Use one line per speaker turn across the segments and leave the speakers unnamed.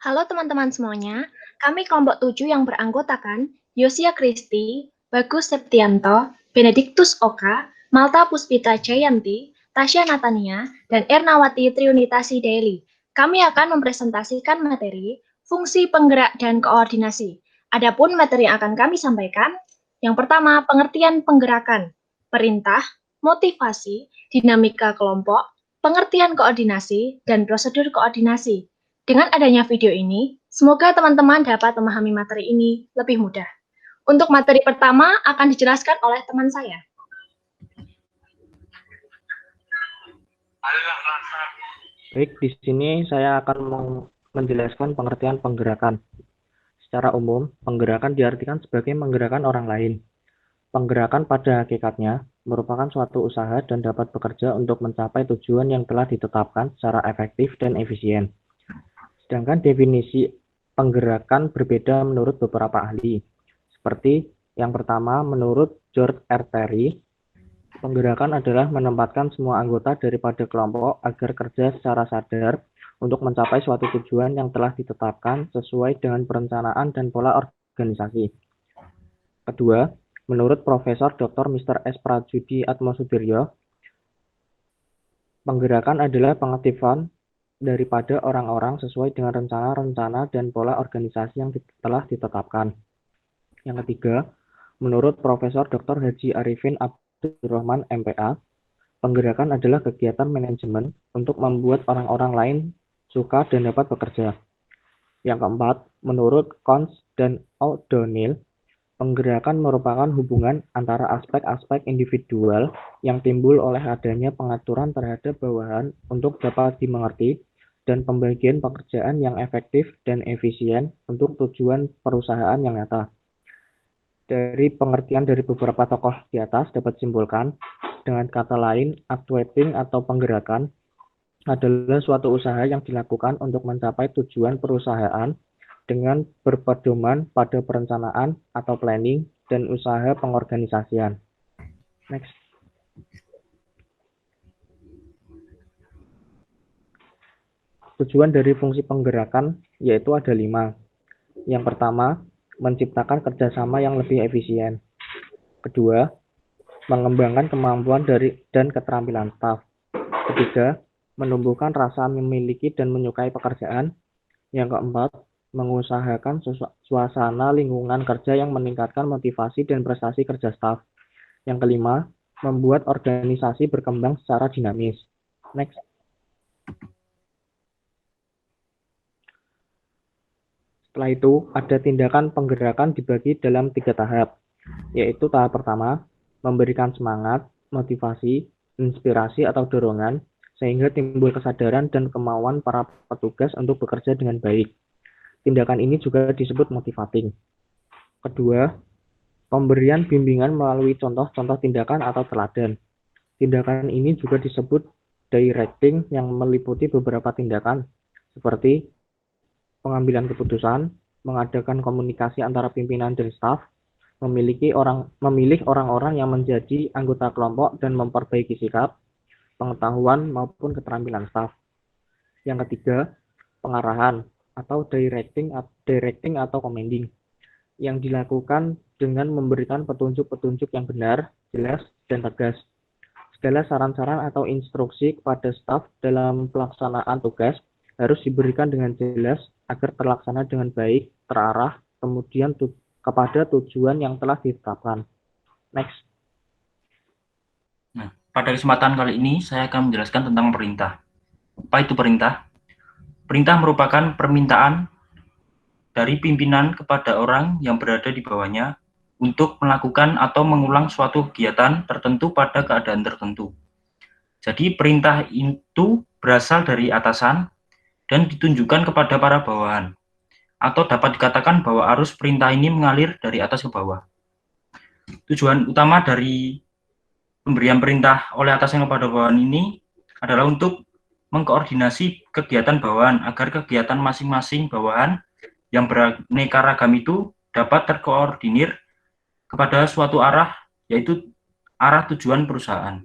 Halo teman-teman semuanya, kami kelompok 7 yang beranggotakan Yosia Kristi, Bagus Septianto, Benediktus Oka, Malta Puspita Jayanti, Tasya Natania, dan Ernawati Triunitasi Daily. Kami akan mempresentasikan materi fungsi penggerak dan koordinasi. Adapun materi yang akan kami sampaikan, yang pertama pengertian penggerakan, perintah, motivasi, dinamika kelompok, pengertian koordinasi, dan prosedur koordinasi. Dengan adanya video ini, semoga teman-teman dapat memahami materi ini lebih mudah. Untuk materi pertama akan dijelaskan oleh teman saya.
Baik, di sini saya akan menjelaskan pengertian penggerakan. Secara umum, penggerakan diartikan sebagai menggerakkan orang lain. Penggerakan pada hakikatnya merupakan suatu usaha dan dapat bekerja untuk mencapai tujuan yang telah ditetapkan secara efektif dan efisien. Sedangkan definisi penggerakan berbeda menurut beberapa ahli. Seperti yang pertama, menurut George R. Terry, penggerakan adalah menempatkan semua anggota daripada kelompok agar kerja secara sadar untuk mencapai suatu tujuan yang telah ditetapkan sesuai dengan perencanaan dan pola organisasi. Kedua, menurut Profesor Dr. Mr. S. Prajudi Atmosudiryo, penggerakan adalah pengaktifan daripada orang-orang sesuai dengan rencana-rencana dan pola organisasi yang telah ditetapkan. Yang ketiga, menurut Profesor Dr. Haji Arifin Abdurrahman MPA, penggerakan adalah kegiatan manajemen untuk membuat orang-orang lain suka dan dapat bekerja. Yang keempat, menurut Cons dan O'Donnell, penggerakan merupakan hubungan antara aspek-aspek individual yang timbul oleh adanya pengaturan terhadap bawahan untuk dapat dimengerti dan pembagian pekerjaan yang efektif dan efisien untuk tujuan perusahaan yang nyata. Dari pengertian dari beberapa tokoh di atas dapat disimpulkan, dengan kata lain, actuating atau penggerakan adalah suatu usaha yang dilakukan untuk mencapai tujuan perusahaan dengan berpedoman pada perencanaan atau planning dan usaha pengorganisasian. Next. Tujuan dari fungsi penggerakan yaitu ada 5. Yang pertama, menciptakan kerjasama yang lebih efisien. Kedua, mengembangkan kemampuan dan keterampilan staf. Ketiga, menumbuhkan rasa memiliki dan menyukai pekerjaan. Yang keempat, mengusahakan suasana lingkungan kerja yang meningkatkan motivasi dan prestasi kerja staf. Yang kelima, membuat organisasi berkembang secara dinamis. Next. Setelah itu, ada tindakan penggerakan dibagi dalam 3 tahap, yaitu tahap pertama, memberikan semangat, motivasi, inspirasi atau dorongan, sehingga timbul kesadaran dan kemauan para petugas untuk bekerja dengan baik. Tindakan ini juga disebut motivating. Kedua, pemberian bimbingan melalui contoh-contoh tindakan atau teladan. Tindakan ini juga disebut directing yang meliputi beberapa tindakan, seperti pengambilan keputusan, mengadakan komunikasi antara pimpinan dan staf, memilih orang-orang yang menjadi anggota kelompok dan memperbaiki sikap, pengetahuan maupun keterampilan staf. Yang ketiga, pengarahan atau directing atau commanding yang dilakukan dengan memberikan petunjuk-petunjuk yang benar, jelas, dan tegas. Segala saran-saran atau instruksi kepada staf dalam pelaksanaan tugas harus diberikan dengan jelas agar terlaksana dengan baik, terarah, kemudian kepada tujuan yang telah ditetapkan. Next.
Nah, pada kesempatan kali ini saya akan menjelaskan tentang perintah. Apa itu perintah? Perintah merupakan permintaan dari pimpinan kepada orang yang berada di bawahnya untuk melakukan atau mengulang suatu kegiatan tertentu pada keadaan tertentu. Jadi perintah itu berasal dari atasan dan ditunjukkan kepada para bawahan. Atau dapat dikatakan bahwa arus perintah ini mengalir dari atas ke bawah. Tujuan utama dari pemberian perintah oleh atasan kepada bawahan ini adalah untuk mengkoordinasi kegiatan bawahan agar kegiatan masing-masing bawahan yang beraneka ragam itu dapat terkoordinir kepada suatu arah, yaitu arah tujuan perusahaan.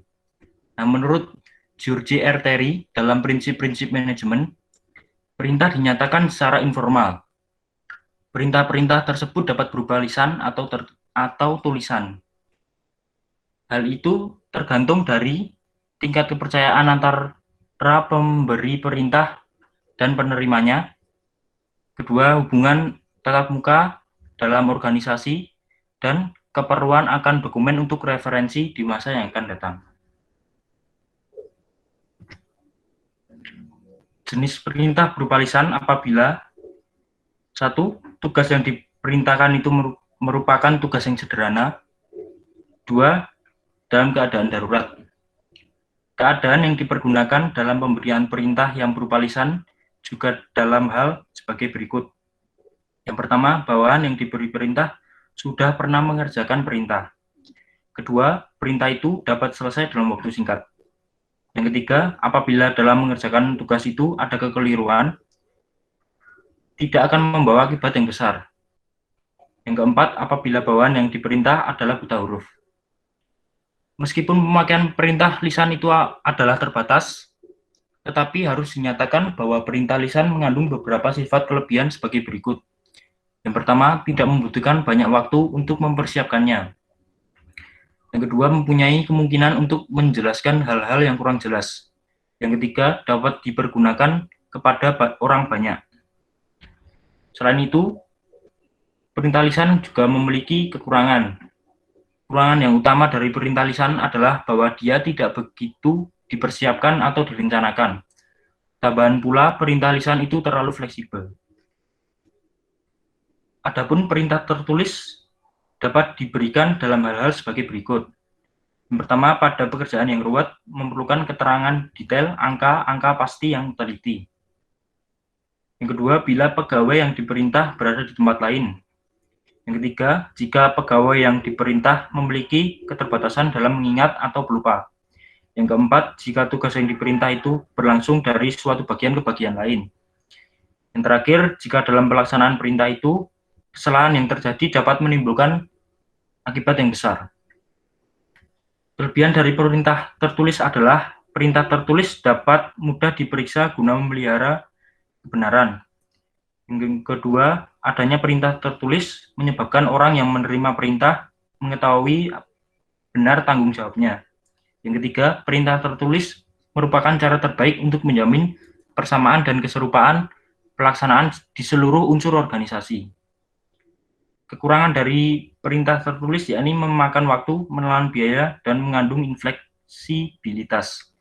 Nah, menurut George R. Terry dalam prinsip-prinsip manajemen, Perintah dinyatakan secara informal. Perintah-perintah tersebut dapat berupa lisan atau tulisan. Hal itu tergantung dari tingkat kepercayaan antara pemberi perintah dan penerimanya. Kedua, hubungan tatap muka dalam organisasi dan keperluan akan dokumen untuk referensi di masa yang akan datang. Jenis perintah berupa lisan apabila 1. Tugas yang diperintahkan itu merupakan tugas yang sederhana. 2. Dalam keadaan darurat. Keadaan yang dipergunakan dalam pemberian perintah yang berupa lisan juga dalam hal sebagai berikut. Yang pertama, bawahan yang diberi perintah sudah pernah mengerjakan perintah. Kedua, perintah itu dapat selesai dalam waktu singkat. Yang ketiga, apabila dalam mengerjakan tugas itu ada kekeliruan, tidak akan membawa akibat yang besar. Yang keempat, apabila bawahan yang diperintah adalah buta huruf. Meskipun pemakaian perintah lisan itu adalah terbatas, tetapi harus dinyatakan bahwa perintah lisan mengandung beberapa sifat kelebihan sebagai berikut. Yang pertama, tidak membutuhkan banyak waktu untuk mempersiapkannya. Yang kedua, mempunyai kemungkinan untuk menjelaskan hal-hal yang kurang jelas. Yang ketiga, dapat dipergunakan kepada orang banyak. Selain itu, perintah lisan juga memiliki kekurangan. Kekurangan yang utama dari perintah lisan adalah bahwa dia tidak begitu dipersiapkan atau direncanakan. Tambahan pula, perintah lisan itu terlalu fleksibel. Adapun perintah tertulis dapat diberikan dalam hal-hal sebagai berikut. Yang pertama, pada pekerjaan yang ruwet memerlukan keterangan detail, angka pasti yang teliti. Yang kedua, bila pegawai yang diperintah berada di tempat lain. Yang ketiga, jika pegawai yang diperintah memiliki keterbatasan dalam mengingat atau pelupa. Yang keempat, jika tugas yang diperintah itu berlangsung dari suatu bagian ke bagian lain. Yang terakhir, jika dalam pelaksanaan perintah itu, kesalahan yang terjadi dapat menimbulkan akibat yang besar. Kelebihan dari perintah tertulis adalah perintah tertulis dapat mudah diperiksa guna memelihara kebenaran. Yang kedua, adanya perintah tertulis menyebabkan orang yang menerima perintah mengetahui benar tanggung jawabnya. Yang ketiga, perintah tertulis merupakan cara terbaik untuk menjamin persamaan dan keserupaan pelaksanaan di seluruh unsur organisasi. Kekurangan dari perintah tertulis yakni memakan waktu, menelan biaya, dan mengandung infleksibilitas.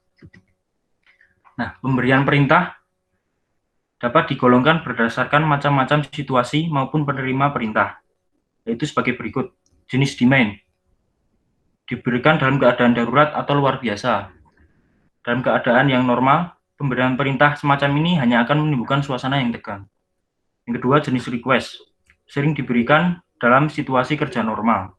Nah, pemberian perintah dapat digolongkan berdasarkan macam-macam situasi maupun penerima perintah, yaitu sebagai berikut. Jenis demand, diberikan dalam keadaan darurat atau luar biasa. Dalam keadaan yang normal, pemberian perintah semacam ini hanya akan menimbulkan suasana yang tegang. Yang kedua, jenis request, sering diberikan dalam situasi kerja normal.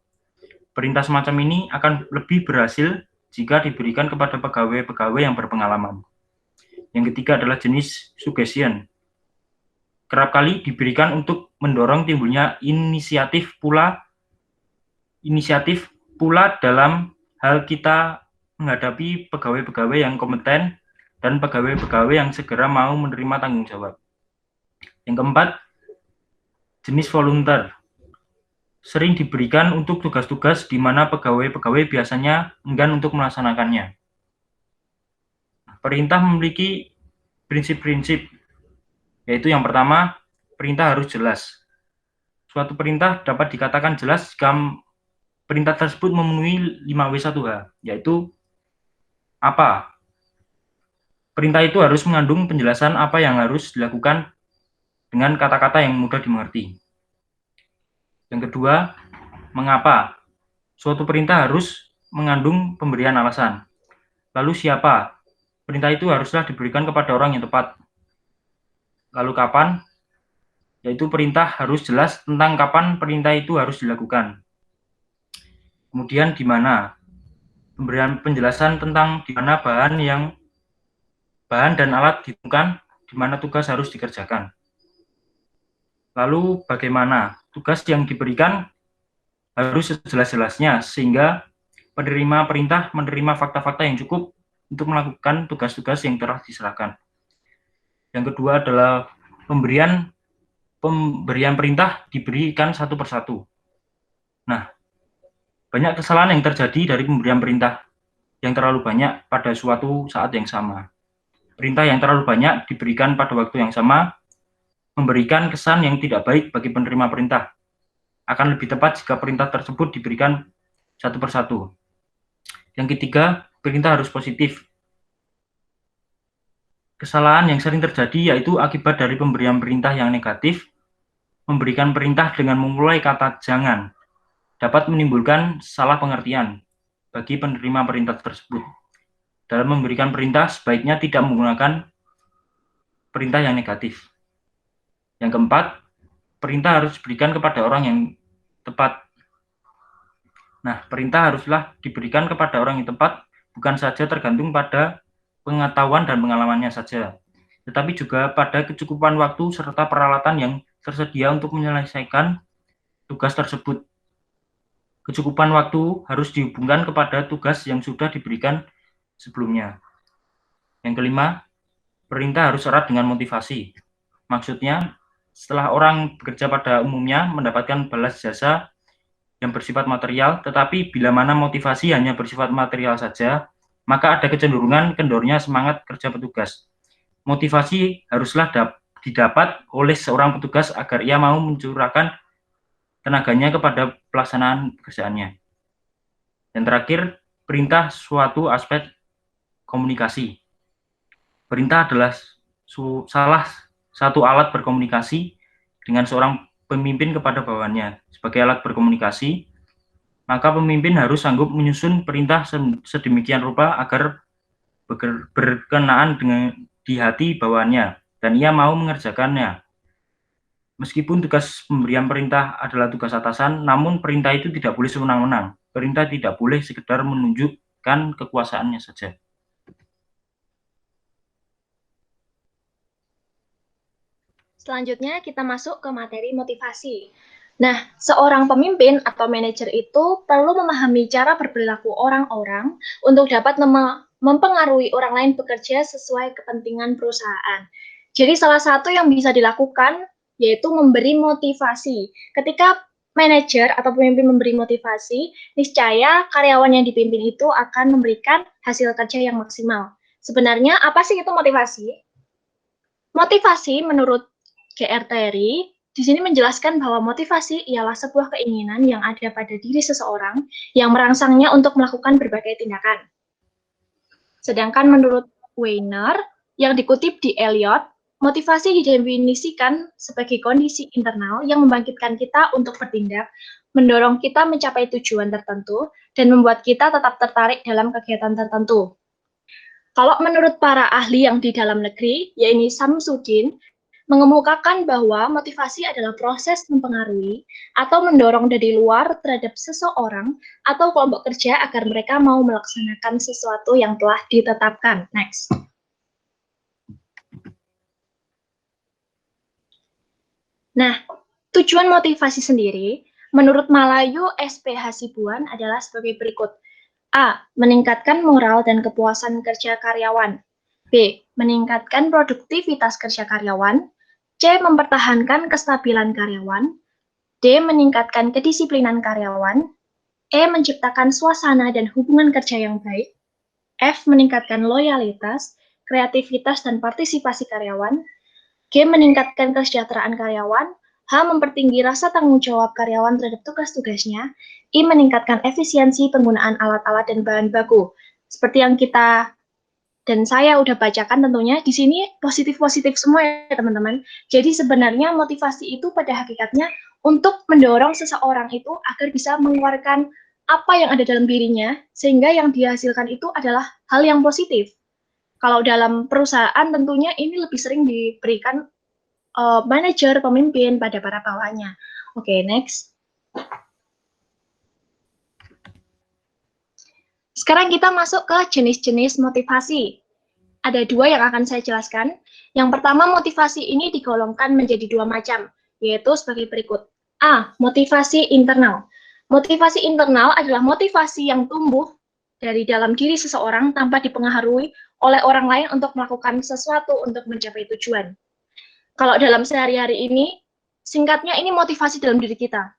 Perintah semacam ini akan lebih berhasil jika diberikan kepada pegawai-pegawai yang berpengalaman. Yang ketiga adalah jenis suggestion. Kerap kali diberikan untuk mendorong timbulnya inisiatif pula dalam hal kita menghadapi pegawai-pegawai yang kompeten dan pegawai-pegawai yang segera mau menerima tanggung jawab. Yang keempat, jenis volunteer. Sering diberikan untuk tugas-tugas di mana pegawai-pegawai biasanya enggan untuk melaksanakannya. Perintah memiliki prinsip-prinsip, yaitu yang pertama, perintah harus jelas. Suatu perintah dapat dikatakan jelas jika perintah tersebut memenuhi 5W1H, yaitu apa? Perintah itu harus mengandung penjelasan apa yang harus dilakukan dengan kata-kata yang mudah dimengerti. Yang kedua, mengapa? Suatu perintah harus mengandung pemberian alasan. Lalu siapa? Perintah itu haruslah diberikan kepada orang yang tepat. Lalu kapan? Yaitu perintah harus jelas tentang kapan perintah itu harus dilakukan. Kemudian di mana? Pemberian penjelasan tentang di mana bahan dan alat ditemukan, di mana tugas harus dikerjakan. Lalu bagaimana? Tugas yang diberikan harus sejelas-jelasnya sehingga penerima perintah menerima fakta-fakta yang cukup untuk melakukan tugas-tugas yang telah diserahkan. Yang kedua adalah pemberian perintah diberikan satu persatu. Nah, banyak kesalahan yang terjadi dari pemberian perintah yang terlalu banyak pada suatu saat yang sama. Perintah yang terlalu banyak diberikan pada waktu yang sama memberikan kesan yang tidak baik bagi penerima perintah. Akan lebih tepat jika perintah tersebut diberikan satu persatu. Yang ketiga, perintah harus positif. Kesalahan yang sering terjadi yaitu akibat dari pemberian perintah yang negatif. Memberikan perintah dengan memulai kata jangan dapat menimbulkan salah pengertian bagi penerima perintah tersebut. Dalam memberikan perintah, sebaiknya tidak menggunakan perintah yang negatif. Yang keempat, perintah harus diberikan kepada orang yang tepat. Nah, perintah haruslah diberikan kepada orang yang tepat, bukan saja tergantung pada pengetahuan dan pengalamannya saja, tetapi juga pada kecukupan waktu serta peralatan yang tersedia untuk menyelesaikan tugas tersebut. Kecukupan waktu harus dihubungkan kepada tugas yang sudah diberikan sebelumnya. Yang kelima, perintah harus erat dengan motivasi. Maksudnya, setelah orang bekerja pada umumnya mendapatkan balas jasa yang bersifat material, tetapi bila mana motivasi hanya bersifat material saja, maka ada kecenderungan kendornya semangat kerja petugas. Motivasi haruslah didapat oleh seorang petugas agar ia mau mencurahkan tenaganya kepada pelaksanaan pekerjaannya. Dan terakhir, perintah suatu aspek komunikasi. Perintah adalah salah satu alat berkomunikasi dengan seorang pemimpin kepada bawahannya. Sebagai alat berkomunikasi, maka pemimpin harus sanggup menyusun perintah sedemikian rupa agar berkenaan dengan di hati bawahannya dan ia mau mengerjakannya. Meskipun tugas pemberian perintah adalah tugas atasan, namun perintah itu tidak boleh sewenang-wenang. Perintah tidak boleh sekedar menunjukkan kekuasaannya saja.
Selanjutnya kita masuk ke materi motivasi. Nah, seorang pemimpin atau manajer itu perlu memahami cara berperilaku orang-orang untuk dapat mempengaruhi orang lain bekerja sesuai kepentingan perusahaan. Jadi salah satu yang bisa dilakukan yaitu memberi motivasi. Ketika manajer atau pemimpin memberi motivasi, niscaya karyawan yang dipimpin itu akan memberikan hasil kerja yang maksimal. Sebenarnya apa sih itu motivasi? Motivasi menurut GR Terry di sini menjelaskan bahwa motivasi ialah sebuah keinginan yang ada pada diri seseorang yang merangsangnya untuk melakukan berbagai tindakan. Sedangkan menurut Weiner yang dikutip di Eliot, motivasi didefinisikan sebagai kondisi internal yang membangkitkan kita untuk bertindak, mendorong kita mencapai tujuan tertentu, dan membuat kita tetap tertarik dalam kegiatan tertentu. Kalau menurut para ahli yang di dalam negeri, yaitu Samsudin, mengemukakan bahwa motivasi adalah proses mempengaruhi atau mendorong dari luar terhadap seseorang atau kelompok kerja agar mereka mau melaksanakan sesuatu yang telah ditetapkan. Next. Nah, tujuan motivasi sendiri, menurut Malayu SP Hasibuan adalah sebagai berikut. A. Meningkatkan moral dan kepuasan kerja karyawan. B. Meningkatkan produktivitas kerja karyawan. C. Mempertahankan kestabilan karyawan. D. Meningkatkan kedisiplinan karyawan. E. Menciptakan suasana dan hubungan kerja yang baik. F. Meningkatkan loyalitas, kreativitas, dan partisipasi karyawan. G. Meningkatkan kesejahteraan karyawan. H. Mempertinggi rasa tanggung jawab karyawan terhadap tugas-tugasnya. I. Meningkatkan efisiensi penggunaan alat-alat dan bahan baku. Seperti yang kita dan saya udah bacakan tentunya, di sini positif-positif semua ya teman-teman. Jadi sebenarnya motivasi itu pada hakikatnya untuk mendorong seseorang itu agar bisa mengeluarkan apa yang ada dalam dirinya, sehingga yang dihasilkan itu adalah hal yang positif. Kalau dalam perusahaan tentunya ini lebih sering diberikan manajer, pemimpin pada para bawahannya. Oke, next. Sekarang kita masuk ke jenis-jenis motivasi. Ada dua yang akan saya jelaskan. Yang pertama, motivasi ini digolongkan menjadi dua macam, yaitu sebagai berikut. A. Motivasi internal. Motivasi internal adalah motivasi yang tumbuh dari dalam diri seseorang tanpa dipengaruhi oleh orang lain untuk melakukan sesuatu untuk mencapai tujuan. Kalau dalam sehari-hari ini, singkatnya ini motivasi dalam diri kita.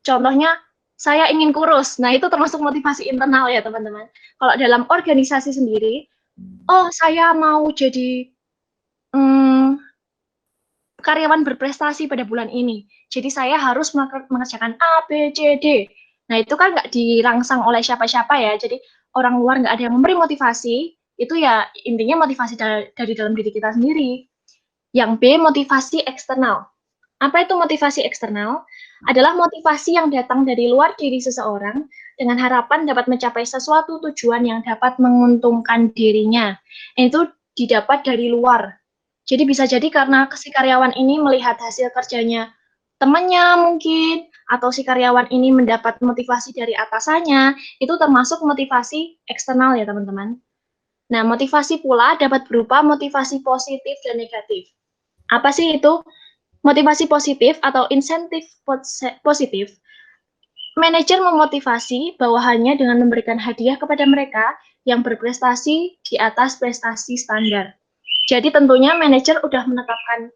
Contohnya, saya ingin kurus. Nah, itu termasuk motivasi internal ya, teman-teman. Kalau dalam organisasi sendiri, oh, saya mau jadi karyawan berprestasi pada bulan ini. Jadi saya harus mengerjakan A, B, C, D. Nah, itu kan nggak dirangsang oleh siapa-siapa ya. Jadi orang luar nggak ada yang memberi motivasi. Itu ya intinya motivasi dari dalam diri kita sendiri. Yang B, motivasi eksternal. Apa itu motivasi eksternal? Adalah motivasi yang datang dari luar diri seseorang dengan harapan dapat mencapai sesuatu tujuan yang dapat menguntungkan dirinya. Itu didapat dari luar. Jadi bisa jadi karena si karyawan ini melihat hasil kerjanya temannya mungkin, atau si karyawan ini mendapat motivasi dari atasannya, itu termasuk motivasi eksternal ya teman-teman. Nah, motivasi pula dapat berupa motivasi positif dan negatif. Apa sih itu? Motivasi positif atau insentif positif, manajer memotivasi bawahannya dengan memberikan hadiah kepada mereka yang berprestasi di atas prestasi standar. Jadi tentunya manajer udah menetapkan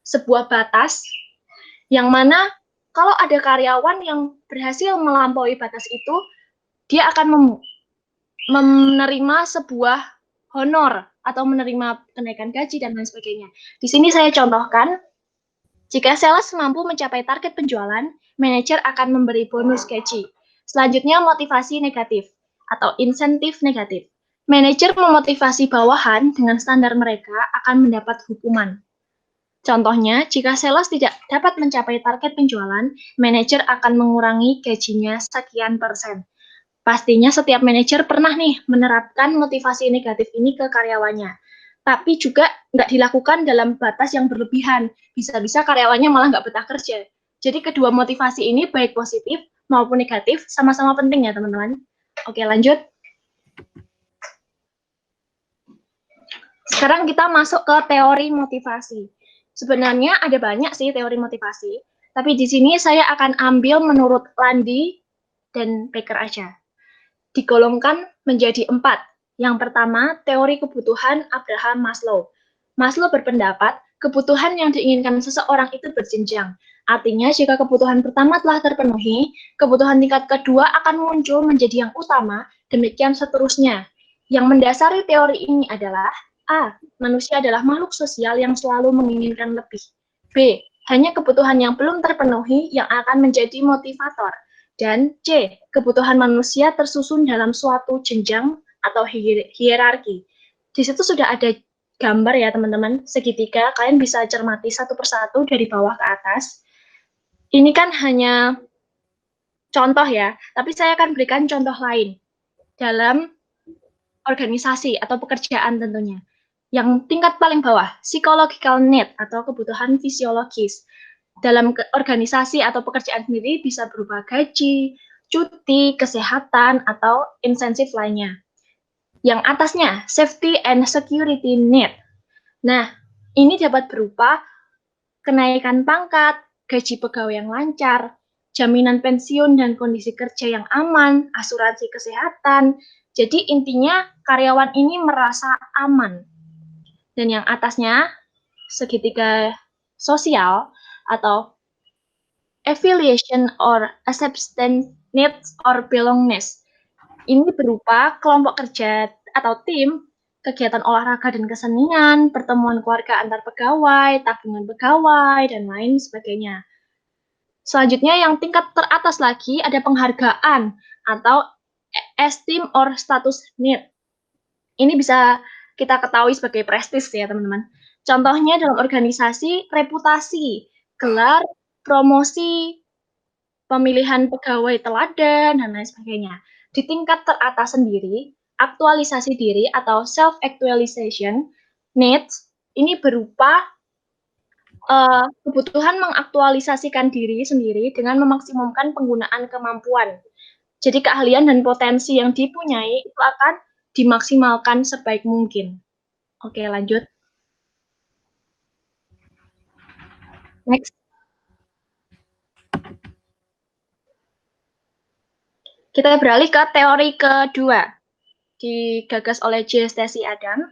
sebuah batas yang mana kalau ada karyawan yang berhasil melampaui batas itu, dia akan menerima sebuah honor atau menerima kenaikan gaji dan lain sebagainya. Di sini saya contohkan, jika sales mampu mencapai target penjualan, manajer akan memberi bonus gaji. Selanjutnya, motivasi negatif atau insentif negatif. Manajer memotivasi bawahan dengan standar mereka akan mendapat hukuman. Contohnya, jika sales tidak dapat mencapai target penjualan, manajer akan mengurangi gajinya sekian persen. Pastinya setiap manajer pernah nih menerapkan motivasi negatif ini ke karyawannya. Tapi juga nggak dilakukan dalam batas yang berlebihan. Bisa-bisa karyawannya malah nggak betah kerja. Jadi kedua motivasi ini baik positif maupun negatif sama-sama penting ya teman-teman. Oke lanjut. Sekarang kita masuk ke teori motivasi. Sebenarnya ada banyak sih teori motivasi, tapi di sini saya akan ambil menurut Landi dan Baker aja. Digolongkan menjadi 4. Yang pertama, teori kebutuhan Abraham Maslow. Maslow berpendapat, kebutuhan yang diinginkan seseorang itu berjenjang. Artinya, jika kebutuhan pertama telah terpenuhi, kebutuhan tingkat kedua akan muncul menjadi yang utama, demikian seterusnya. Yang mendasari teori ini adalah A. Manusia adalah makhluk sosial yang selalu menginginkan lebih. B. Hanya kebutuhan yang belum terpenuhi yang akan menjadi motivator. Dan C. Kebutuhan manusia tersusun dalam suatu jenjang atau hierarki. Di situ sudah ada gambar ya teman-teman, segitiga. Kalian bisa cermati satu persatu dari bawah ke atas. Ini kan hanya contoh ya, tapi saya akan berikan contoh lain dalam organisasi atau pekerjaan tentunya. Yang tingkat paling bawah, psychological need atau kebutuhan fisiologis. Dalam organisasi atau pekerjaan sendiri bisa berupa gaji, cuti, kesehatan, atau insentif lainnya. Yang atasnya, safety and security need. Nah, ini dapat berupa kenaikan pangkat, gaji pegawai yang lancar, jaminan pensiun dan kondisi kerja yang aman, asuransi kesehatan. Jadi intinya karyawan ini merasa aman. Dan yang atasnya, segitiga sosial atau affiliation or acceptance needs or belongingness. Ini berupa kelompok kerja atau tim, kegiatan olahraga dan kesenian, pertemuan keluarga antar pegawai, tabungan pegawai, dan lain sebagainya. Selanjutnya yang tingkat teratas lagi ada penghargaan atau esteem or status need. Ini bisa kita ketahui sebagai prestis ya teman-teman. Contohnya dalam organisasi, reputasi, gelar, promosi, pemilihan pegawai teladan, dan lain sebagainya. Di tingkat teratas sendiri, aktualisasi diri atau self-actualization needs ini berupa kebutuhan mengaktualisasikan diri sendiri dengan memaksimumkan penggunaan kemampuan. Jadi keahlian dan potensi yang dipunyai itu akan dimaksimalkan sebaik mungkin. Oke, lanjut. Next. Kita beralih ke teori kedua. digagas oleh J. Stacy Adam.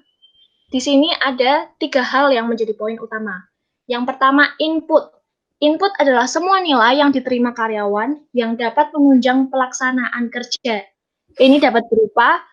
Di sini ada 3 hal yang menjadi poin utama. Yang pertama, input. Input adalah semua nilai yang diterima karyawan yang dapat menunjang pelaksanaan kerja. Ini dapat berupa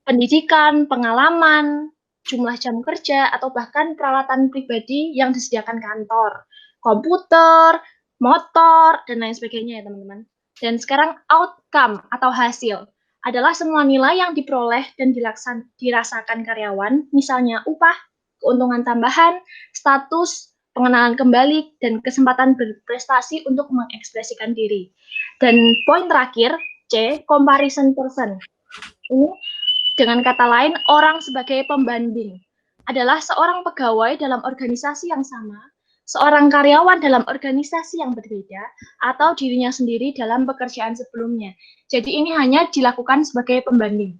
pendidikan, pengalaman, jumlah jam kerja, atau bahkan peralatan pribadi yang disediakan kantor, komputer, motor, dan lain sebagainya ya teman-teman. Dan sekarang outcome atau hasil adalah semua nilai yang diperoleh dan dirasakan karyawan, misalnya upah, keuntungan tambahan, status, pengenalan kembali, dan kesempatan berprestasi untuk mengekspresikan diri. Dan poin terakhir, C, comparison person. Ini dengan kata lain, orang sebagai pembanding adalah seorang pegawai dalam organisasi yang sama, seorang karyawan dalam organisasi yang berbeda, atau dirinya sendiri dalam pekerjaan sebelumnya. Jadi ini hanya dilakukan sebagai pembanding.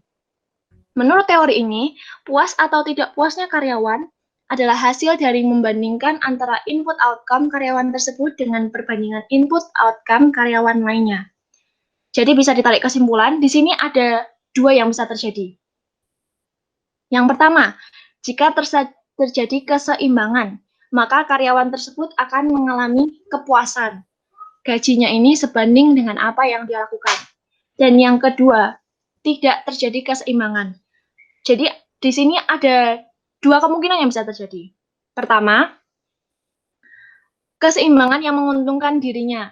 Menurut teori ini, puas atau tidak puasnya karyawan adalah hasil dari membandingkan antara input outcome karyawan tersebut dengan perbandingan input outcome karyawan lainnya. Jadi bisa ditarik kesimpulan, di sini ada 2 yang bisa terjadi. Yang pertama, jika terjadi keseimbangan, maka karyawan tersebut akan mengalami kepuasan. Gajinya ini sebanding dengan apa yang dia lakukan. Dan yang kedua, tidak terjadi keseimbangan. Jadi di sini ada 2 kemungkinan yang bisa terjadi. Pertama, keseimbangan yang menguntungkan dirinya.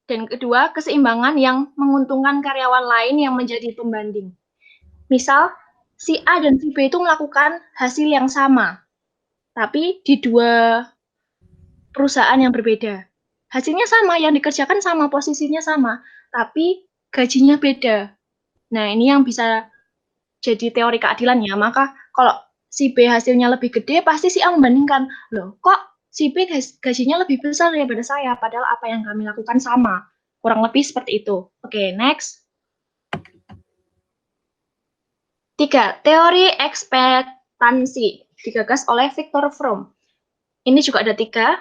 Dan kedua, keseimbangan yang menguntungkan karyawan lain yang menjadi pembanding. Misal, si A dan si B itu melakukan hasil yang sama, tapi di 2 perusahaan yang berbeda. Hasilnya sama, yang dikerjakan sama, posisinya sama, tapi gajinya beda. Nah, ini yang bisa jadi teori keadilan ya. Maka kalau si B hasilnya lebih gede, pasti si A membandingkan, loh kok si B gajinya lebih besar daripada saya, padahal apa yang kami lakukan sama. Kurang lebih seperti itu. Oke, next. 3. Teori ekspektansi digagas oleh Viktor Fromm. Ini juga ada 3.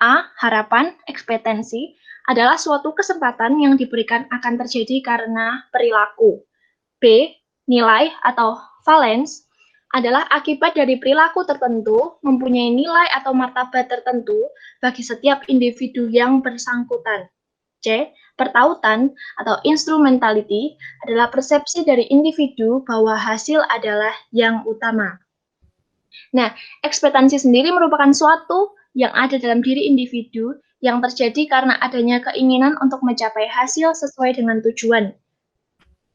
A. Harapan, ekspektansi adalah suatu kesempatan yang diberikan akan terjadi karena perilaku. B. Nilai atau valence adalah akibat dari perilaku tertentu mempunyai nilai atau martabat tertentu bagi setiap individu yang bersangkutan. C. Pertautan atau instrumentality adalah persepsi dari individu bahwa hasil adalah yang utama. Nah, ekspektansi sendiri merupakan suatu yang ada dalam diri individu yang terjadi karena adanya keinginan untuk mencapai hasil sesuai dengan tujuan.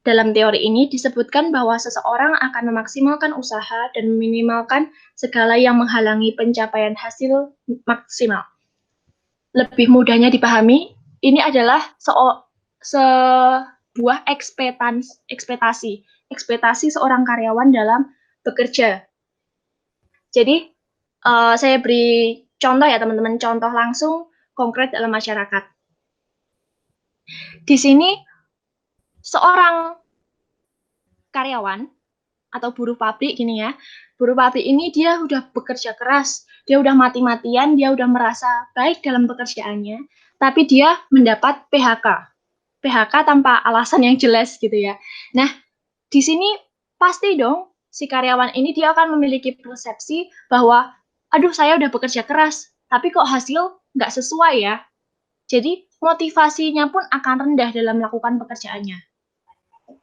Dalam teori ini disebutkan bahwa seseorang akan memaksimalkan usaha dan meminimalkan segala yang menghalangi pencapaian hasil maksimal. Lebih mudahnya dipahami, ini adalah sebuah ekspektasi seorang karyawan dalam bekerja. Jadi, saya beri contoh ya teman-teman, contoh langsung konkret dalam masyarakat. Di sini, seorang karyawan atau buruh pabrik gini ya, buruh pabrik ini dia udah bekerja keras, dia udah mati-matian, dia udah merasa baik dalam pekerjaannya, tapi dia mendapat PHK. PHK tanpa alasan yang jelas gitu ya. Nah, di sini pasti dong si karyawan ini dia akan memiliki persepsi bahwa aduh saya udah bekerja keras, tapi kok hasil nggak sesuai ya. Jadi motivasinya pun akan rendah dalam melakukan pekerjaannya.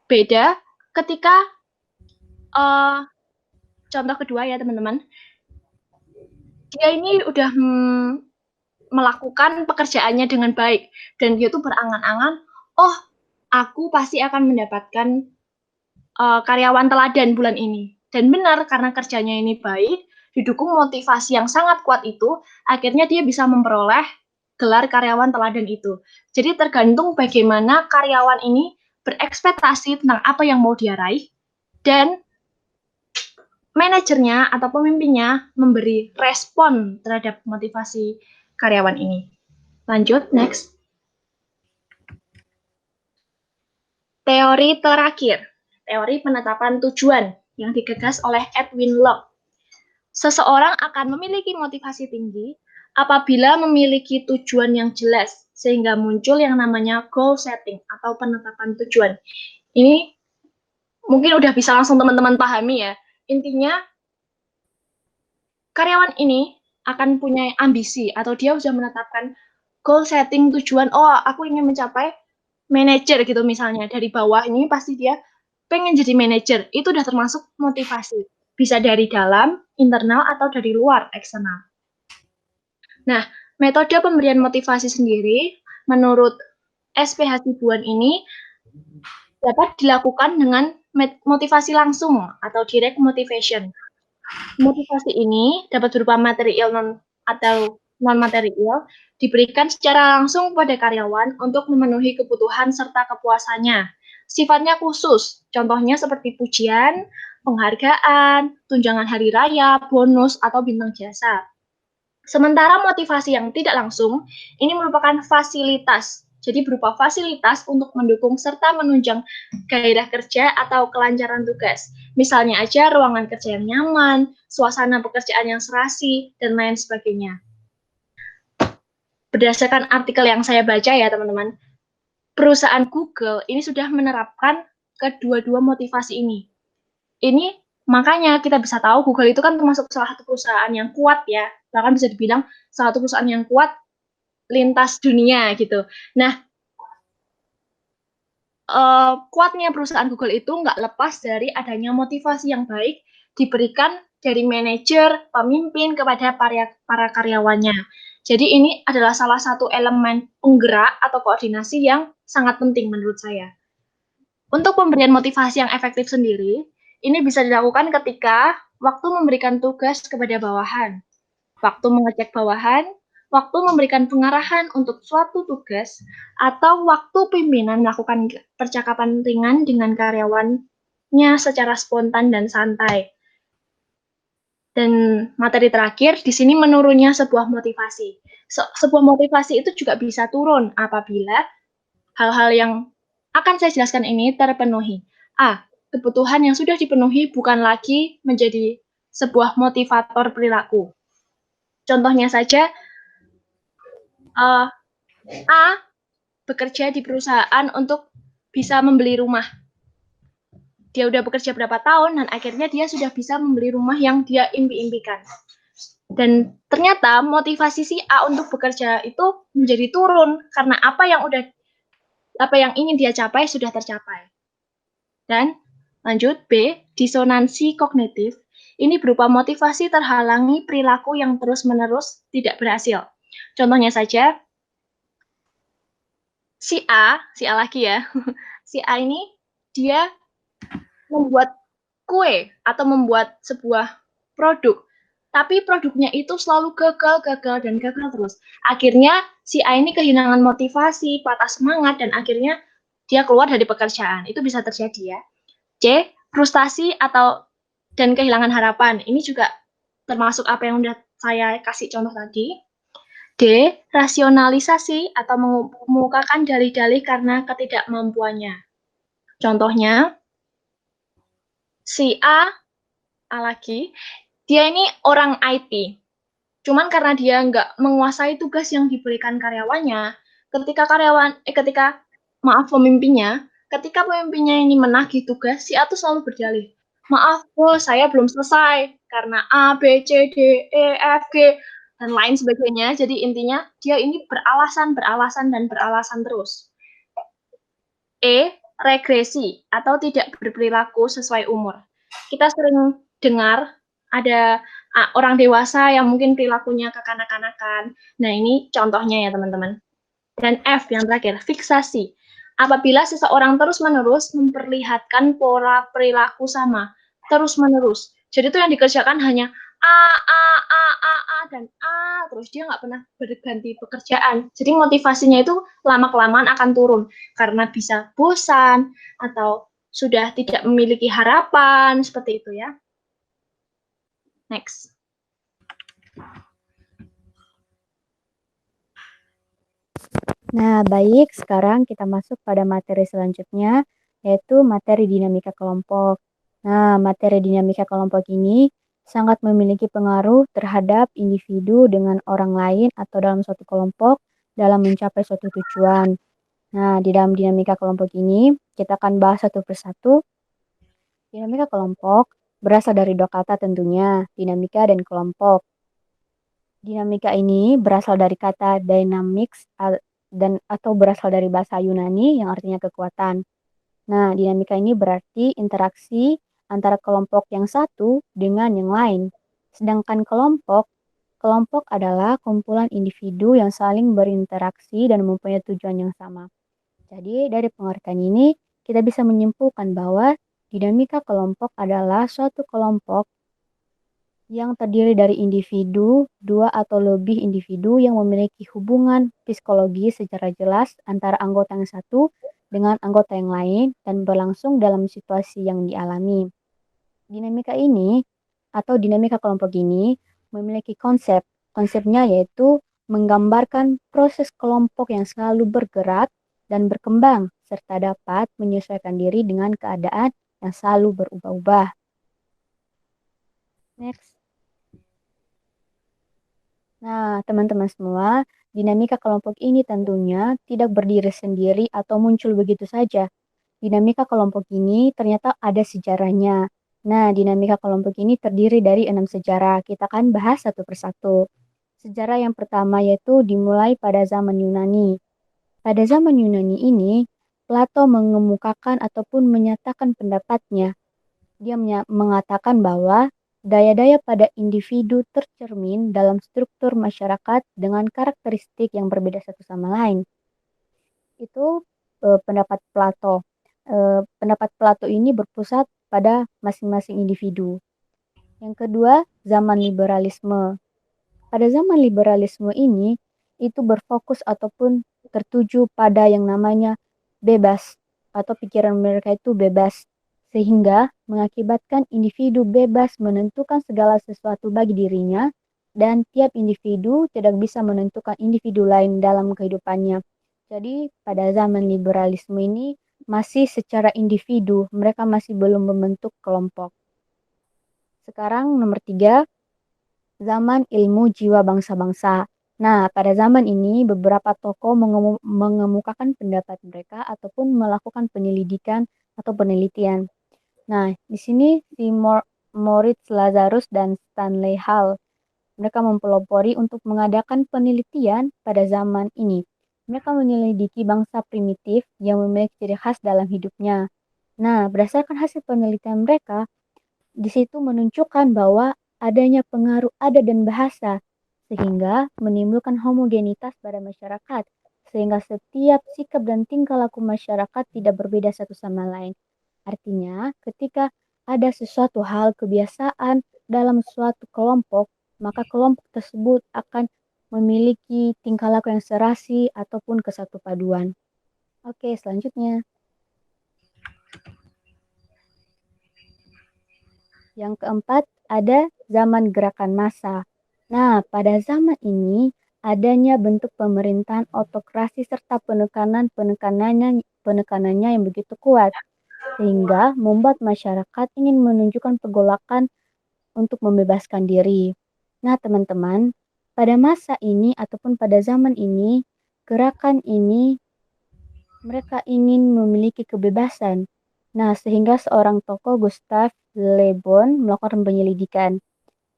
Beda ketika contoh kedua ya teman-teman, dia ini udah melakukan pekerjaannya dengan baik dan dia tuh berangan-angan, oh aku pasti akan mendapatkan karyawan teladan bulan ini. Dan benar, karena kerjanya ini baik, didukung motivasi yang sangat kuat itu, akhirnya dia bisa memperoleh gelar karyawan teladan itu. Jadi tergantung bagaimana karyawan ini berekspektasi tentang apa yang mau dia raih, dan manajernya atau pemimpinnya memberi respon terhadap motivasi karyawan ini. Lanjut, next. Teori terakhir. Teori penetapan tujuan yang digagas oleh Edwin Locke. Seseorang akan memiliki motivasi tinggi apabila memiliki tujuan yang jelas, sehingga muncul yang namanya goal setting atau penetapan tujuan. Ini mungkin udah bisa langsung teman-teman pahami ya. Intinya, karyawan ini akan punya ambisi atau dia sudah menetapkan goal setting tujuan, oh aku ingin mencapai manajer gitu misalnya. Dari bawah ini pasti dia pengen jadi manajer. Itu udah termasuk motivasi. Bisa dari dalam, internal, atau dari luar, eksternal. Nah, metode pemberian motivasi sendiri menurut SPH Sibuan ini dapat dilakukan dengan motivasi langsung atau direct motivation. Motivasi ini dapat berupa material atau non-material, diberikan secara langsung pada karyawan untuk memenuhi kebutuhan serta kepuasannya. Sifatnya khusus, contohnya seperti pujian, penghargaan, tunjangan hari raya, bonus, atau bintang jasa. Sementara motivasi yang tidak langsung, ini merupakan fasilitas. Jadi berupa fasilitas untuk mendukung serta menunjang gairah kerja atau kelancaran tugas. Misalnya aja ruangan kerja yang nyaman, suasana pekerjaan yang serasi, dan lain sebagainya. Berdasarkan artikel yang saya baca ya teman-teman, perusahaan Google ini sudah menerapkan kedua-dua motivasi ini. Ini makanya kita bisa tahu Google itu kan termasuk salah satu perusahaan yang kuat ya, bahkan bisa dibilang salah satu perusahaan yang kuat lintas dunia gitu. Nah, kuatnya perusahaan Google itu nggak lepas dari adanya motivasi yang baik diberikan dari manajer, pemimpin kepada para karyawannya. Jadi ini adalah salah satu elemen penggerak atau koordinasi yang sangat penting menurut saya. Untuk pemberian motivasi yang efektif sendiri, ini bisa dilakukan ketika waktu memberikan tugas kepada bawahan, waktu mengecek bawahan, waktu memberikan pengarahan untuk suatu tugas, atau waktu pimpinan melakukan percakapan ringan dengan karyawannya secara spontan dan santai. Dan materi terakhir, di sini menurunnya sebuah motivasi. Sebuah motivasi itu juga bisa turun apabila hal-hal yang akan saya jelaskan ini terpenuhi. A. Kebutuhan yang sudah dipenuhi bukan lagi menjadi sebuah motivator perilaku. Contohnya saja, A. Bekerja di perusahaan untuk bisa membeli rumah. Dia udah bekerja berapa tahun dan akhirnya dia sudah bisa membeli rumah yang dia impi-impikan. Dan ternyata motivasi si A untuk bekerja itu menjadi turun karena apa yang ingin dia capai sudah tercapai. Dan lanjut B, disonansi kognitif. Ini berupa motivasi terhalangi perilaku yang terus-menerus tidak berhasil. Contohnya saja, si A lagi ya, si A ini dia membuat kue atau membuat sebuah produk, tapi produknya itu selalu gagal terus. Akhirnya si A ini kehilangan motivasi, patah semangat, dan akhirnya dia keluar dari pekerjaan. Itu bisa terjadi ya. C, frustasi dan kehilangan harapan. Ini juga termasuk apa yang udah saya kasih contoh tadi. D, rasionalisasi atau mengemukakan dalih-dalih karena ketidakmampuannya. Contohnya, si A lagi, dia ini orang IT. Cuman karena dia nggak menguasai tugas yang diberikan karyawannya, ketika pemimpinnya ini menagih tugas, si A tuh selalu berdalih, maaf bos, saya belum selesai karena A, B, C, D, E, F, G, dan lain sebagainya. Jadi intinya dia ini beralasan terus. E, regresi atau tidak berperilaku sesuai umur. Kita sering dengar ada orang dewasa yang mungkin perilakunya kekanak-kanakan. Nah, ini contohnya ya, teman-teman. Dan F yang terakhir, fiksasi. Apabila seseorang terus-menerus memperlihatkan pola perilaku sama, terus-menerus. Jadi itu yang dikerjakan hanya dan terus dia nggak pernah berganti pekerjaan. Jadi motivasinya itu lama-kelamaan akan turun karena bisa bosan atau sudah tidak memiliki harapan, seperti itu ya. Next.
Nah, baik, sekarang kita masuk pada materi selanjutnya, yaitu materi dinamika kelompok. Nah, materi dinamika kelompok ini sangat memiliki pengaruh terhadap individu dengan orang lain atau dalam suatu kelompok dalam mencapai suatu tujuan. Nah, di dalam dinamika kelompok ini, kita akan bahas satu persatu. Dinamika kelompok berasal dari dua kata tentunya, dinamika dan kelompok. Dinamika ini berasal dari kata dynamics dan atau berasal dari bahasa Yunani yang artinya kekuatan. Nah, dinamika ini berarti interaksi antara kelompok yang satu dengan yang lain. Sedangkan kelompok adalah kumpulan individu yang saling berinteraksi dan mempunyai tujuan yang sama. Jadi, dari pengertian ini, kita bisa menyimpulkan bahwa dinamika kelompok adalah suatu kelompok yang terdiri dari individu, dua atau lebih individu yang memiliki hubungan psikologi secara jelas antara anggota yang satu dengan anggota yang lain dan berlangsung dalam situasi yang dialami. Dinamika ini atau dinamika kelompok ini memiliki konsep. Konsepnya yaitu menggambarkan proses kelompok yang selalu bergerak dan berkembang serta dapat menyesuaikan diri dengan keadaan yang selalu berubah-ubah. Next. Nah, teman-teman semua, dinamika kelompok ini tentunya tidak berdiri sendiri atau muncul begitu saja. Dinamika kelompok ini ternyata ada sejarahnya. Nah, dinamika kelompok ini terdiri dari 6 sejarah. Kita akan bahas satu persatu. Sejarah yang pertama yaitu dimulai pada zaman Yunani. Pada zaman Yunani ini, Plato mengemukakan ataupun menyatakan pendapatnya. Dia mengatakan bahwa daya-daya pada individu tercermin dalam struktur masyarakat dengan karakteristik yang berbeda satu sama lain. Itu pendapat Plato. Pendapat Plato ini berpusat pada masing-masing individu. Yang kedua, zaman liberalisme. Pada zaman liberalisme ini, itu berfokus ataupun tertuju pada yang namanya bebas, atau pikiran mereka itu bebas, sehingga mengakibatkan individu bebas menentukan segala sesuatu bagi dirinya, dan tiap individu tidak bisa menentukan individu lain dalam kehidupannya. Jadi, pada zaman liberalisme ini, masih secara individu, mereka masih belum membentuk kelompok. Sekarang nomor 3, zaman ilmu jiwa bangsa-bangsa. Nah, pada zaman ini beberapa tokoh mengemukakan pendapat mereka ataupun melakukan penyelidikan atau penelitian. Nah, di sini si Moritz Lazarus dan Stanley Hall, mereka mempelopori untuk mengadakan penelitian pada zaman ini. Mereka menyelidiki bangsa primitif yang memiliki ciri khas dalam hidupnya. Nah, berdasarkan hasil penelitian mereka, di situ menunjukkan bahwa adanya pengaruh adat dan bahasa, sehingga menimbulkan homogenitas pada masyarakat, sehingga setiap sikap dan tingkah laku masyarakat tidak berbeda satu sama lain. Artinya, ketika ada sesuatu hal kebiasaan dalam suatu kelompok, maka kelompok tersebut akan memiliki tingkah laku yang serasi ataupun kesatu paduan. Oke, selanjutnya. Yang keempat, ada zaman gerakan massa. Nah, pada zaman ini adanya bentuk pemerintahan autokrasi serta penekanannya yang begitu kuat, sehingga membuat masyarakat ingin menunjukkan pergolakan untuk membebaskan diri. Nah, teman-teman, pada masa ini ataupun pada zaman ini, gerakan ini mereka ingin memiliki kebebasan. Nah, sehingga seorang tokoh Gustav Le Bon melakukan penyelidikan.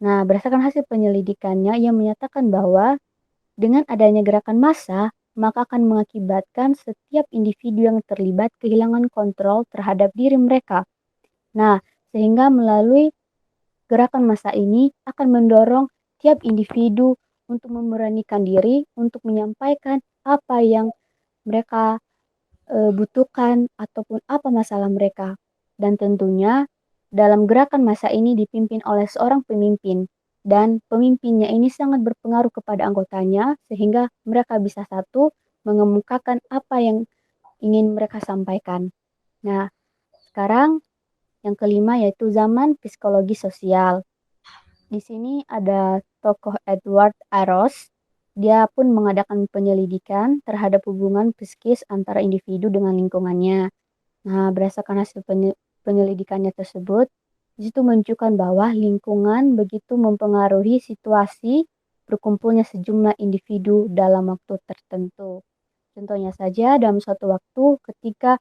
Nah, berdasarkan hasil penyelidikannya, ia menyatakan bahwa dengan adanya gerakan massa, maka akan mengakibatkan setiap individu yang terlibat kehilangan kontrol terhadap diri mereka. Nah, sehingga melalui gerakan massa ini akan mendorong tiap individu untuk memberanikan diri untuk menyampaikan apa yang mereka butuhkan ataupun apa masalah mereka. Dan tentunya dalam gerakan massa ini dipimpin oleh seorang pemimpin dan pemimpinnya ini sangat berpengaruh kepada anggotanya sehingga mereka bisa satu mengemukakan apa yang ingin mereka sampaikan. Nah, sekarang yang kelima yaitu zaman psikologi sosial. Di sini ada tokoh Edward Aros. Dia pun mengadakan penyelidikan terhadap hubungan psikis antara individu dengan lingkungannya. Nah, berdasarkan hasil penyelidikannya tersebut, di situ menunjukkan bahwa lingkungan begitu mempengaruhi situasi berkumpulnya sejumlah individu dalam waktu tertentu. Contohnya saja dalam suatu waktu ketika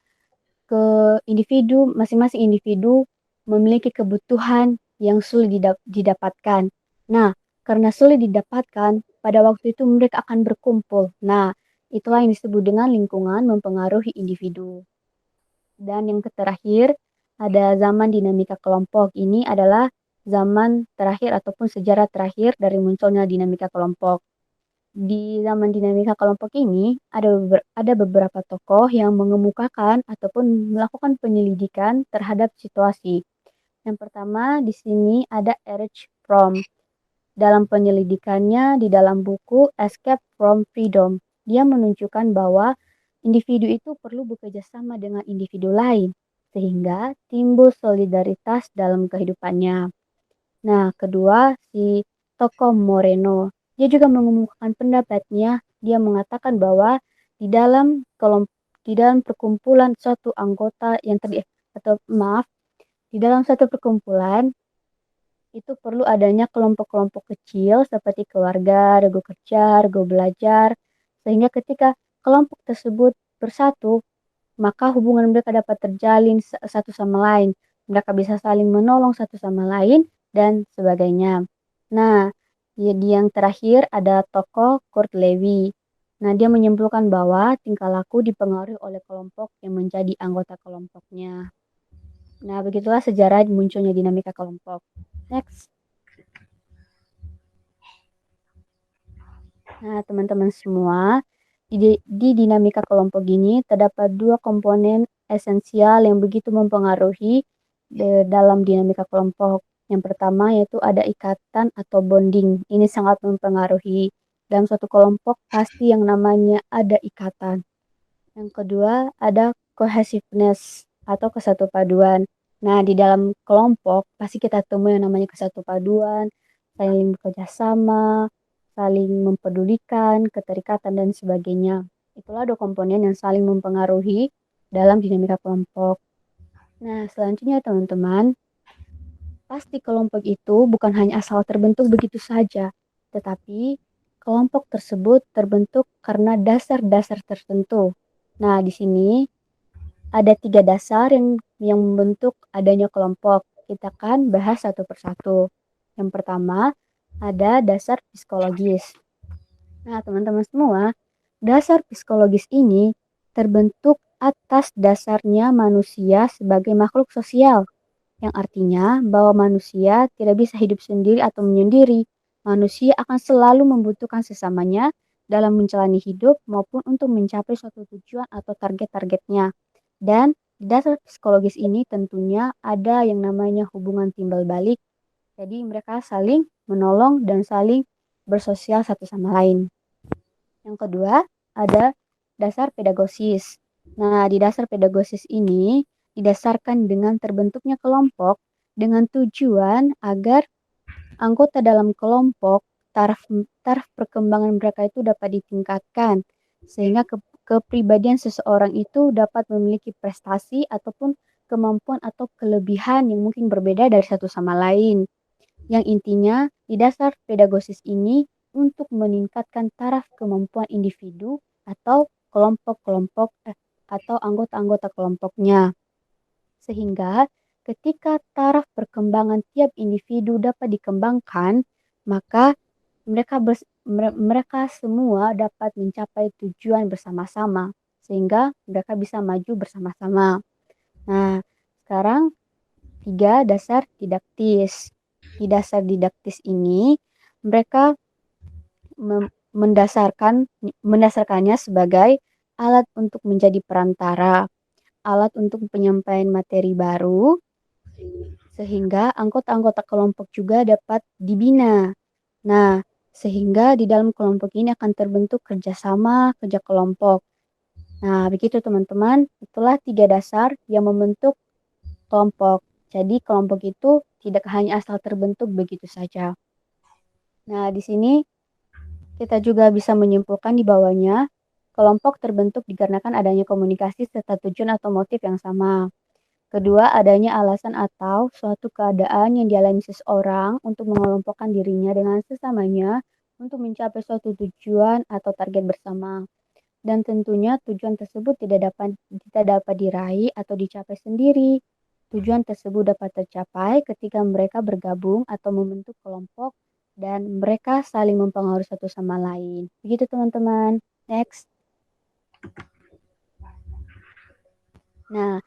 masing-masing individu memiliki kebutuhan yang sulit didapatkan. Nah, karena sulit didapatkan, pada waktu itu mereka akan berkumpul. Nah, itulah yang disebut dengan lingkungan mempengaruhi individu. Dan yang terakhir, ada zaman dinamika kelompok. Ini adalah zaman terakhir ataupun sejarah terakhir dari munculnya dinamika kelompok. Di zaman dinamika kelompok ini, ada beberapa tokoh yang mengemukakan ataupun melakukan penyelidikan terhadap situasi. Yang pertama, di sini ada Erich Fromm. Dalam penyelidikannya di dalam buku Escape from Freedom, dia menunjukkan bahwa individu itu perlu bekerja sama dengan individu lain, sehingga timbul solidaritas dalam kehidupannya. Nah, kedua, si Toko Moreno. Dia juga mengemukakan pendapatnya. Dia mengatakan bahwa di dalam di dalam perkumpulan suatu anggota yang terdiri atau maaf, di dalam satu perkumpulan itu perlu adanya kelompok-kelompok kecil seperti keluarga, regu kerja, regu belajar, sehingga ketika kelompok tersebut bersatu, maka hubungan mereka dapat terjalin satu sama lain. Mereka bisa saling menolong satu sama lain dan sebagainya. Nah, di yang terakhir ada tokoh Kurt Lewey. Nah, dia menyimpulkan bahwa tingkah laku dipengaruhi oleh kelompok yang menjadi anggota kelompoknya. Nah, begitulah sejarah munculnya dinamika kelompok. Next. Nah, teman-teman semua, di dinamika kelompok ini terdapat dua komponen esensial yang begitu mempengaruhi dalam dinamika kelompok. Yang pertama yaitu ada ikatan atau bonding. Ini sangat mempengaruhi. Dalam suatu kelompok pasti yang namanya ada ikatan. Yang kedua ada cohesiveness atau kesatupaduan. Nah, di dalam kelompok pasti kita temui yang namanya kesatupaduan, saling bekerja sama, saling mempedulikan, keterikatan, dan sebagainya. Itulah dua komponen yang saling mempengaruhi dalam dinamika kelompok. Nah, selanjutnya teman-teman, pasti kelompok itu bukan hanya asal terbentuk begitu saja, tetapi kelompok tersebut terbentuk karena dasar-dasar tertentu. Nah, di sini ada 3 dasar yang membentuk adanya kelompok. Kita akan bahas satu persatu. Yang pertama, ada dasar psikologis. Nah, teman-teman semua, dasar psikologis ini terbentuk atas dasarnya manusia sebagai makhluk sosial, yang artinya bahwa manusia tidak bisa hidup sendiri atau menyendiri. Manusia akan selalu membutuhkan sesamanya dalam menjalani hidup maupun untuk mencapai suatu tujuan atau target-targetnya. Dan di dasar psikologis ini tentunya ada yang namanya hubungan timbal balik. Jadi mereka saling menolong dan saling bersosial satu sama lain. Yang kedua, ada dasar pedagosis. Nah, di dasar pedagosis ini didasarkan dengan terbentuknya kelompok dengan tujuan agar anggota dalam kelompok taraf perkembangan mereka itu dapat ditingkatkan sehingga kepribadian seseorang itu dapat memiliki prestasi ataupun kemampuan atau kelebihan yang mungkin berbeda dari satu sama lain. Yang intinya di dasar pedagosis ini untuk meningkatkan taraf kemampuan individu atau kelompok-kelompok atau anggota-anggota kelompoknya. Sehingga ketika taraf perkembangan tiap individu dapat dikembangkan, maka mereka semua dapat mencapai tujuan bersama-sama sehingga mereka bisa maju bersama-sama. Nah, sekarang 3 dasar didaktis. Di dasar didaktis ini mereka mendasarkannya sebagai alat untuk menjadi perantara, alat untuk penyampaian materi baru, sehingga anggota-anggota kelompok juga dapat dibina. Nah, sehingga di dalam kelompok ini akan terbentuk kerjasama, kerja kelompok. Nah, begitu teman-teman, itulah 3 dasar yang membentuk kelompok. Jadi kelompok itu tidak hanya asal terbentuk begitu saja. Nah, di sini kita juga bisa menyimpulkan di bawahnya, kelompok terbentuk dikarenakan adanya komunikasi serta tujuan atau motif yang sama. Kedua, adanya alasan atau suatu keadaan yang dialami seseorang untuk mengelompokkan dirinya dengan sesamanya untuk mencapai suatu tujuan atau target bersama. Dan tentunya tujuan tersebut tidak dapat diraih atau dicapai sendiri. Tujuan tersebut dapat tercapai ketika mereka bergabung atau membentuk kelompok dan mereka saling mempengaruhi satu sama lain. Begitu teman-teman. Next. Nah,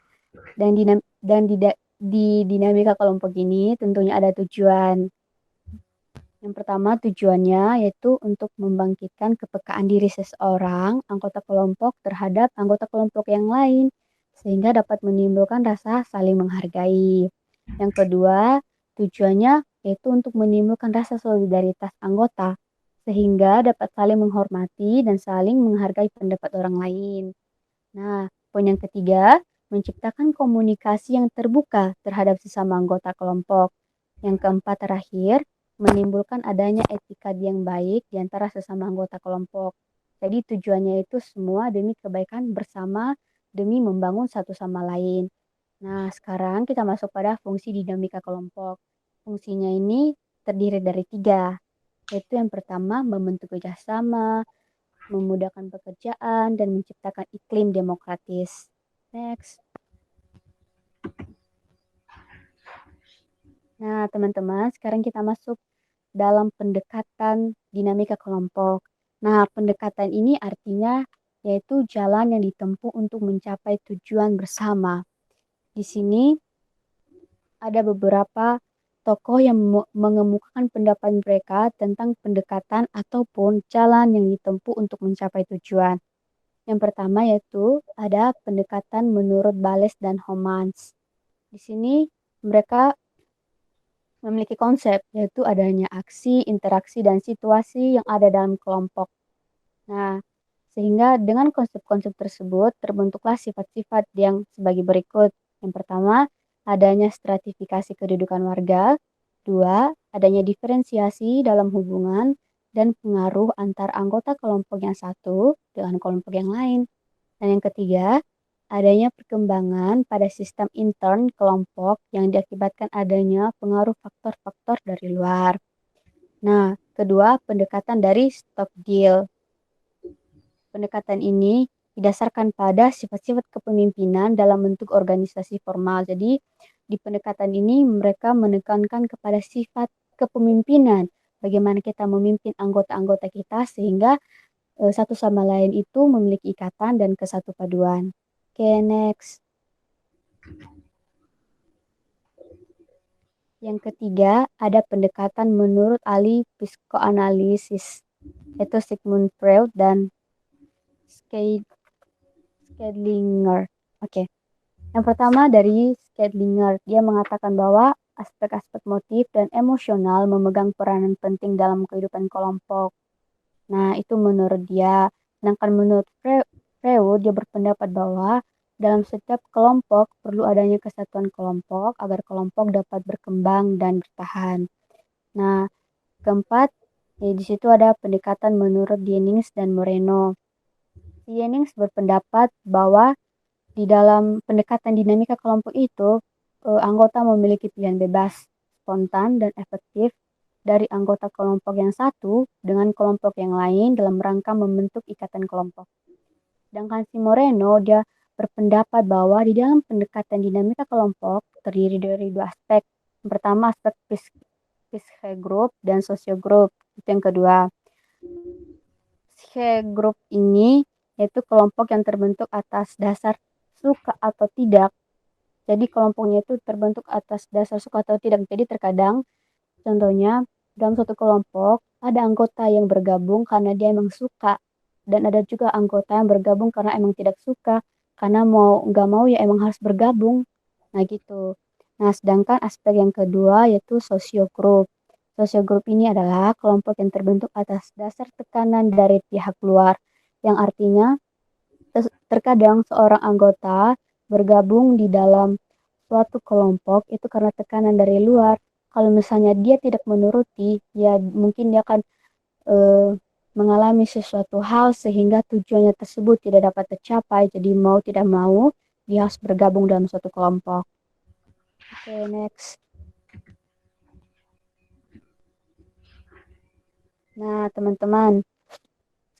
di dinamika kelompok ini tentunya ada tujuan. Yang pertama tujuannya yaitu untuk membangkitkan kepekaan diri seseorang, anggota kelompok terhadap anggota kelompok yang lain, sehingga dapat menimbulkan rasa saling menghargai. Yang kedua, tujuannya yaitu untuk menimbulkan rasa solidaritas anggota, sehingga dapat saling menghormati dan saling menghargai pendapat orang lain. Nah, poin yang ketiga, menciptakan komunikasi yang terbuka terhadap sesama anggota kelompok. Yang keempat terakhir, menimbulkan adanya etika yang baik di antara sesama anggota kelompok. Jadi tujuannya itu semua demi kebaikan bersama, demi membangun satu sama lain. Nah, sekarang kita masuk pada fungsi dinamika kelompok. Fungsinya ini terdiri dari 3, yaitu yang pertama membentuk kerjasama, memudahkan pekerjaan, dan menciptakan iklim demokratis. Next. Nah, teman-teman, sekarang kita masuk dalam pendekatan dinamika kelompok. Nah, pendekatan ini artinya yaitu jalan yang ditempuh untuk mencapai tujuan bersama. Di sini ada beberapa tokoh yang mengemukakan pendapat mereka tentang pendekatan ataupun jalan yang ditempuh untuk mencapai tujuan. Yang pertama yaitu ada pendekatan menurut Bales dan Homans. Di sini mereka memiliki konsep yaitu adanya aksi, interaksi, dan situasi yang ada dalam kelompok. Nah, sehingga dengan konsep-konsep tersebut terbentuklah sifat-sifat yang sebagai berikut. Yang pertama, adanya stratifikasi kedudukan warga. 2, adanya diferensiasi dalam hubungan dan pengaruh antar anggota kelompok yang satu dengan kelompok yang lain. Dan yang ketiga, adanya perkembangan pada sistem intern kelompok yang diakibatkan adanya pengaruh faktor-faktor dari luar. Nah, kedua, pendekatan dari Stockdale. Pendekatan ini didasarkan pada sifat-sifat kepemimpinan dalam bentuk organisasi formal. Jadi, di pendekatan ini mereka menekankan kepada sifat kepemimpinan, bagaimana kita memimpin anggota-anggota kita sehingga satu sama lain itu memiliki ikatan dan kesatu paduan. Oke, next. Yang ketiga, ada pendekatan menurut ahli psikoanalisis, yaitu Sigmund Freud dan Scheidlinger. Oke. Yang pertama dari Scheidlinger, dia mengatakan bahwa aspek-aspek motif dan emosional memegang peranan penting dalam kehidupan kelompok. Nah, itu menurut dia. Sedangkan menurut Freud, dia berpendapat bahwa dalam setiap kelompok perlu adanya kesatuan kelompok agar kelompok dapat berkembang dan bertahan. Nah, keempat, di situ ada pendekatan menurut Jennings dan Moreno. Jennings berpendapat bahwa di dalam pendekatan dinamika kelompok itu, anggota memiliki pilihan bebas, spontan, dan efektif dari anggota kelompok yang satu dengan kelompok yang lain dalam rangka membentuk ikatan kelompok. Sedangkan si Moreno, dia berpendapat bahwa di dalam pendekatan dinamika kelompok terdiri dari 2 aspek. Yang pertama aspek psyche group dan sosiogroup. Itu yang kedua. Psyche group ini yaitu kelompok yang terbentuk atas dasar suka atau tidak. Jadi kelompoknya itu terbentuk atas dasar suka atau tidak. Jadi terkadang contohnya dalam suatu kelompok ada anggota yang bergabung karena dia emang suka dan ada juga anggota yang bergabung karena emang tidak suka karena mau nggak mau ya emang harus bergabung. Nah gitu. Nah sedangkan aspek yang kedua yaitu sosiogroup. Sosiogroup ini adalah kelompok yang terbentuk atas dasar tekanan dari pihak luar yang artinya terkadang seorang anggota bergabung di dalam suatu kelompok itu karena tekanan dari luar. Kalau misalnya dia tidak menuruti, ya mungkin dia akan mengalami sesuatu hal sehingga tujuannya tersebut tidak dapat tercapai. Jadi mau tidak mau, dia harus bergabung dalam suatu kelompok. Oke, next. Nah, teman-teman,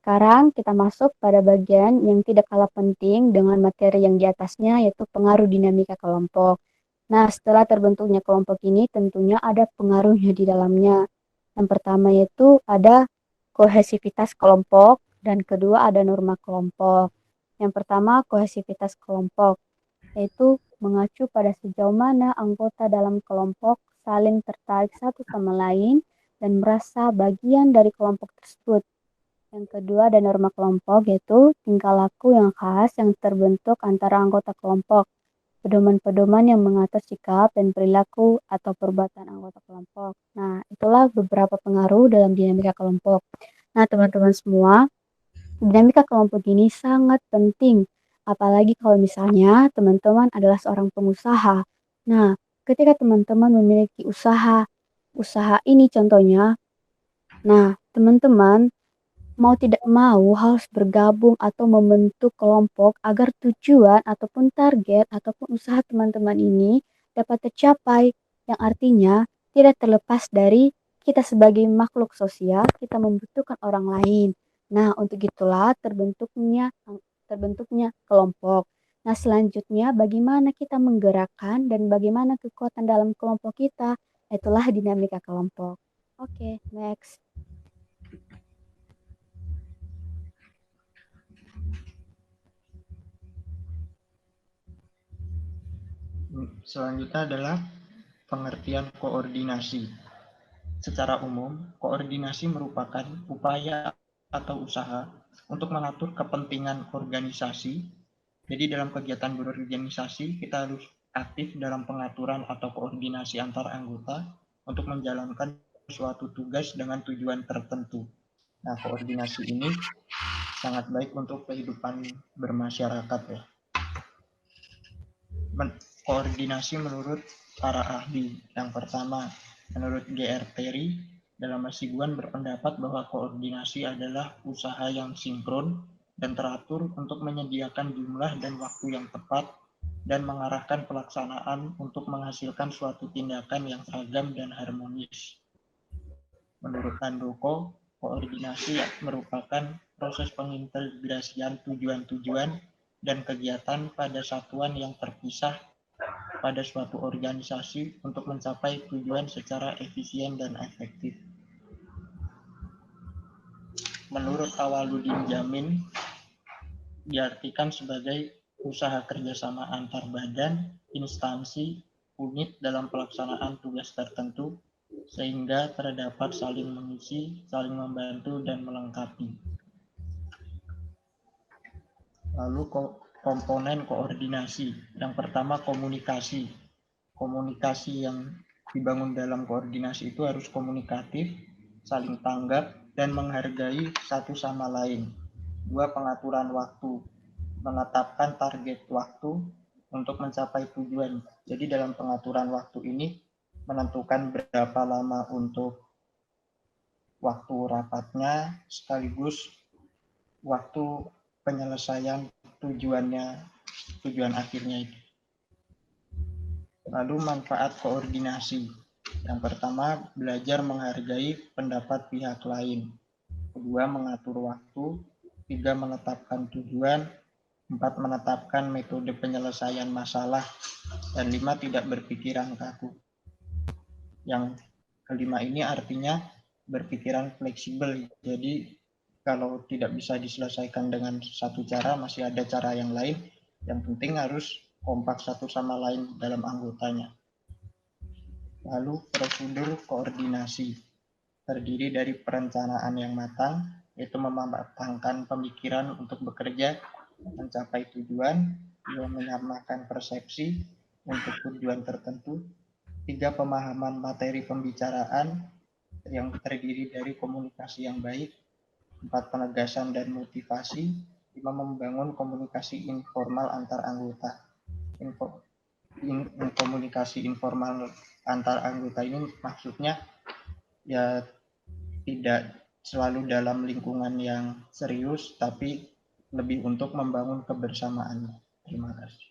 sekarang kita masuk pada bagian yang tidak kalah penting dengan materi yang di atasnya, yaitu pengaruh dinamika kelompok. Nah, setelah terbentuknya kelompok ini tentunya ada pengaruhnya di dalamnya. Yang pertama yaitu ada kohesivitas kelompok dan kedua ada norma kelompok. Yang pertama kohesivitas kelompok yaitu mengacu pada sejauh mana anggota dalam kelompok saling tertarik satu sama lain dan merasa bagian dari kelompok tersebut. Yang kedua ada norma kelompok yaitu tingkah laku yang khas yang terbentuk antara anggota kelompok. Pedoman-pedoman yang mengatur sikap dan perilaku atau perbuatan anggota kelompok. Nah, itulah beberapa pengaruh dalam dinamika kelompok. Nah, teman-teman semua, dinamika kelompok ini sangat penting. Apalagi kalau misalnya teman-teman adalah seorang pengusaha. Nah, ketika teman-teman memiliki usaha ini contohnya, nah, teman-teman mau tidak mau harus bergabung atau membentuk kelompok agar tujuan ataupun target ataupun usaha teman-teman ini dapat tercapai, yang artinya tidak terlepas dari kita sebagai makhluk sosial, kita membutuhkan orang lain. Nah, untuk itulah terbentuknya kelompok. Nah, selanjutnya bagaimana kita menggerakkan dan bagaimana kekuatan dalam kelompok kita, itulah dinamika kelompok. Oke, next.
Selanjutnya adalah pengertian koordinasi. Secara umum, koordinasi merupakan upaya atau usaha untuk mengatur kepentingan organisasi. Jadi dalam kegiatan berorganisasi, kita harus aktif dalam pengaturan atau koordinasi antar anggota untuk menjalankan suatu tugas dengan tujuan tertentu. Nah, koordinasi ini sangat baik untuk kehidupan bermasyarakat ya. Koordinasi menurut para ahli. Yang pertama, menurut G.R. Terry, dalam Hasibuan berpendapat bahwa koordinasi adalah usaha yang sinkron dan teratur untuk menyediakan jumlah dan waktu yang tepat dan mengarahkan pelaksanaan untuk menghasilkan suatu tindakan yang seragam dan harmonis. Menurut Handoko, koordinasi merupakan proses pengintegrasian tujuan-tujuan dan kegiatan pada satuan yang terpisah pada suatu organisasi untuk mencapai tujuan secara efisien dan efektif. Menurut Awaludin Jamin, diartikan sebagai usaha kerjasama antar badan, instansi, unit dalam pelaksanaan tugas tertentu, sehingga terdapat saling mengisi, saling membantu, dan melengkapi. Lalu komponen koordinasi. Yang pertama komunikasi. Komunikasi yang dibangun dalam koordinasi itu harus komunikatif, saling tanggap, dan menghargai satu sama lain. Dua, pengaturan waktu. Menetapkan target waktu untuk mencapai tujuan. Jadi dalam pengaturan waktu ini menentukan berapa lama untuk waktu rapatnya sekaligus waktu penyelesaian tujuan akhirnya itu. Lalu manfaat koordinasi. Yang pertama, belajar menghargai pendapat pihak lain. Kedua, mengatur waktu. Tiga, menetapkan tujuan. Empat, menetapkan metode penyelesaian masalah. Dan lima, tidak berpikiran kaku. Yang kelima ini artinya berpikiran fleksibel. Jadi kalau tidak bisa diselesaikan dengan satu cara, masih ada cara yang lain. Yang penting harus kompak satu sama lain dalam anggotanya. Lalu prosedur koordinasi terdiri dari perencanaan yang matang, yaitu mematangkan pemikiran untuk bekerja mencapai tujuan, dua, menyamakan persepsi untuk tujuan tertentu, tiga, pemahaman materi pembicaraan yang terdiri dari komunikasi yang baik, empat, penegasan dan motivasi, lima, membangun komunikasi informal antar anggota. Komunikasi informal antar anggota ini maksudnya ya tidak selalu dalam lingkungan yang serius, tapi lebih untuk membangun kebersamaan. Terima kasih.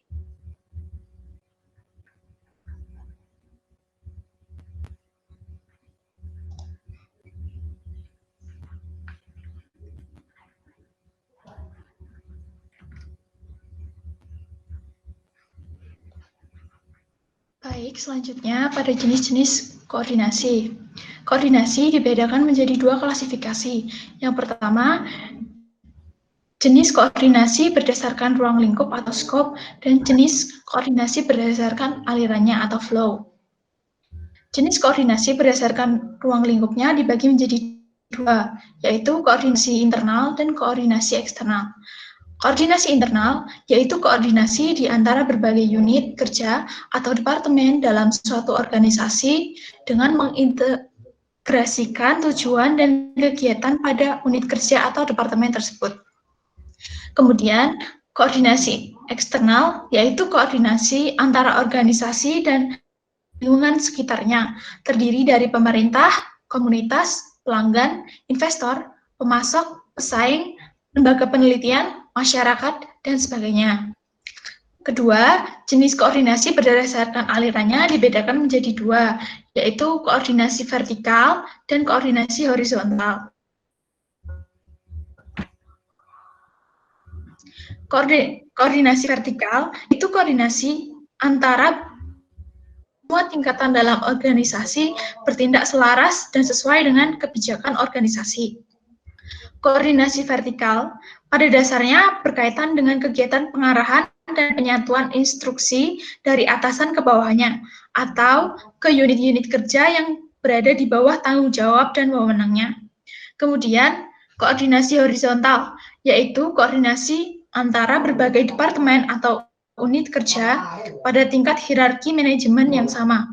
Baik, selanjutnya pada jenis-jenis koordinasi. Koordinasi dibedakan menjadi dua klasifikasi. Yang pertama, jenis koordinasi berdasarkan ruang lingkup atau scope, dan jenis koordinasi berdasarkan alirannya atau flow. Jenis koordinasi berdasarkan ruang lingkupnya dibagi menjadi dua, yaitu koordinasi internal dan koordinasi eksternal. Koordinasi internal yaitu koordinasi di antara berbagai unit kerja atau departemen dalam suatu organisasi dengan mengintegrasikan tujuan dan kegiatan pada unit kerja atau departemen tersebut. Kemudian, koordinasi eksternal yaitu koordinasi antara organisasi dan lingkungan sekitarnya, terdiri dari pemerintah, komunitas, pelanggan, investor, pemasok, pesaing, lembaga penelitian, masyarakat, dan sebagainya. Kedua, jenis koordinasi berdasarkan alirannya dibedakan menjadi dua, yaitu koordinasi vertikal dan koordinasi horizontal. Koordinasi vertikal itu koordinasi antara semua tingkatan dalam organisasi bertindak selaras dan sesuai dengan kebijakan organisasi. Koordinasi vertikal pada dasarnya berkaitan dengan kegiatan pengarahan dan penyatuan instruksi dari atasan ke bawahnya, atau ke unit-unit kerja yang berada di bawah tanggung jawab dan wewenangnya. Kemudian, koordinasi horizontal, yaitu koordinasi antara berbagai departemen atau unit kerja pada tingkat hierarki manajemen yang sama.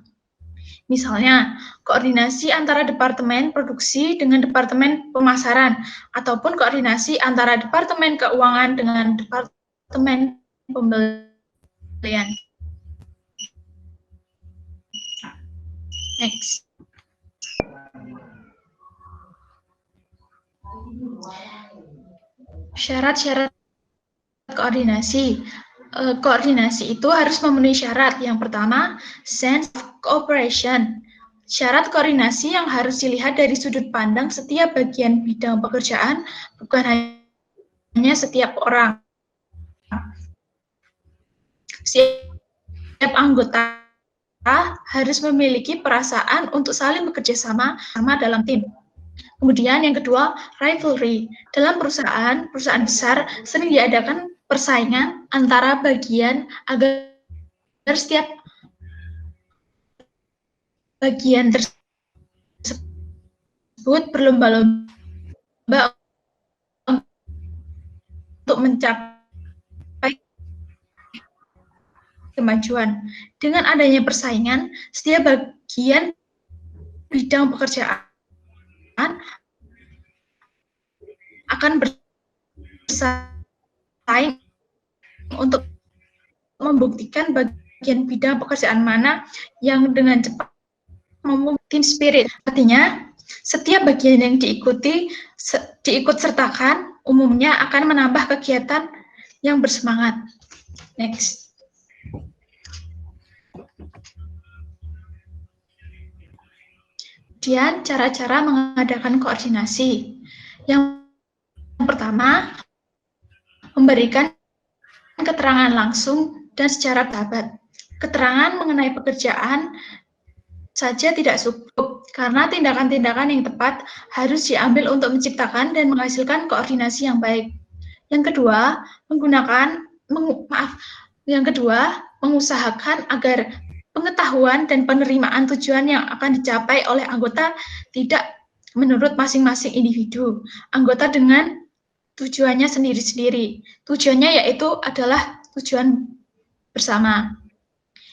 Misalnya, koordinasi antara departemen produksi dengan departemen pemasaran, ataupun koordinasi antara departemen keuangan dengan departemen pembelian. Next. Syarat-syarat koordinasi. Koordinasi itu harus memenuhi syarat. Yang pertama, sense of cooperation. Syarat koordinasi yang harus dilihat dari sudut pandang setiap bagian bidang pekerjaan, bukan hanya setiap orang. Setiap anggota harus memiliki perasaan untuk saling bekerja sama dalam tim. Kemudian yang kedua, rivalry. Dalam perusahaan besar sering diadakan persaingan antara bagian agar setiap bagian tersebut berlomba-lomba untuk mencapai kemajuan. Dengan adanya persaingan, setiap bagian bidang pekerjaan akan bersaing untuk membuktikan bagian bidang pekerjaan mana yang dengan cepat memupuk team spirit. Artinya, setiap bagian yang diikut sertakan umumnya akan menambah kegiatan yang bersemangat. Next. Kemudian cara-cara mengadakan koordinasi. Yang pertama, memberikan keterangan langsung dan secara bersahabat. Keterangan mengenai pekerjaan saja tidak cukup, karena tindakan-tindakan yang tepat harus diambil untuk menciptakan dan menghasilkan koordinasi yang baik. Yang kedua, mengusahakan agar pengetahuan dan penerimaan tujuan yang akan dicapai oleh anggota tidak menurut masing-masing individu. Anggota dengan tujuannya sendiri-sendiri. Tujuannya yaitu adalah tujuan bersama.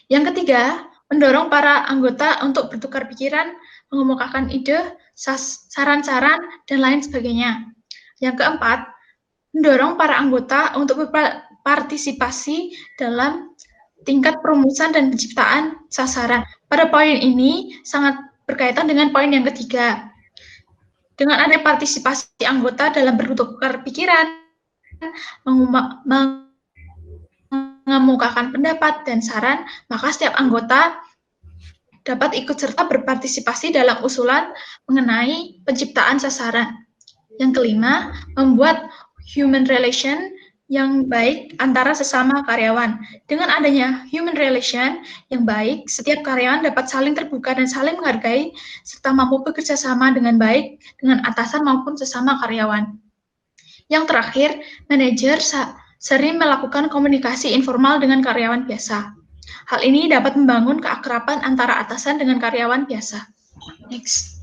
Yang ketiga, mendorong para anggota untuk bertukar pikiran, mengemukakan ide, saran-saran, dan lain sebagainya. Yang keempat, mendorong para anggota untuk berpartisipasi dalam tingkat perumusan dan penciptaan sasaran. Pada poin ini sangat berkaitan dengan poin yang ketiga. Dengan ada partisipasi anggota dalam bertukar pikiran, mengemukakan pendapat dan saran, maka setiap anggota dapat ikut serta berpartisipasi dalam usulan mengenai penciptaan sasaran. Yang kelima, membuat human relation yang baik antara sesama karyawan. Dengan adanya human relation yang baik, setiap karyawan dapat saling terbuka dan saling menghargai, serta mampu bekerja sama dengan baik dengan atasan maupun sesama karyawan. Yang terakhir, manajer sering melakukan komunikasi informal dengan karyawan biasa. Hal ini dapat membangun keakraban antara atasan dengan karyawan biasa. Next.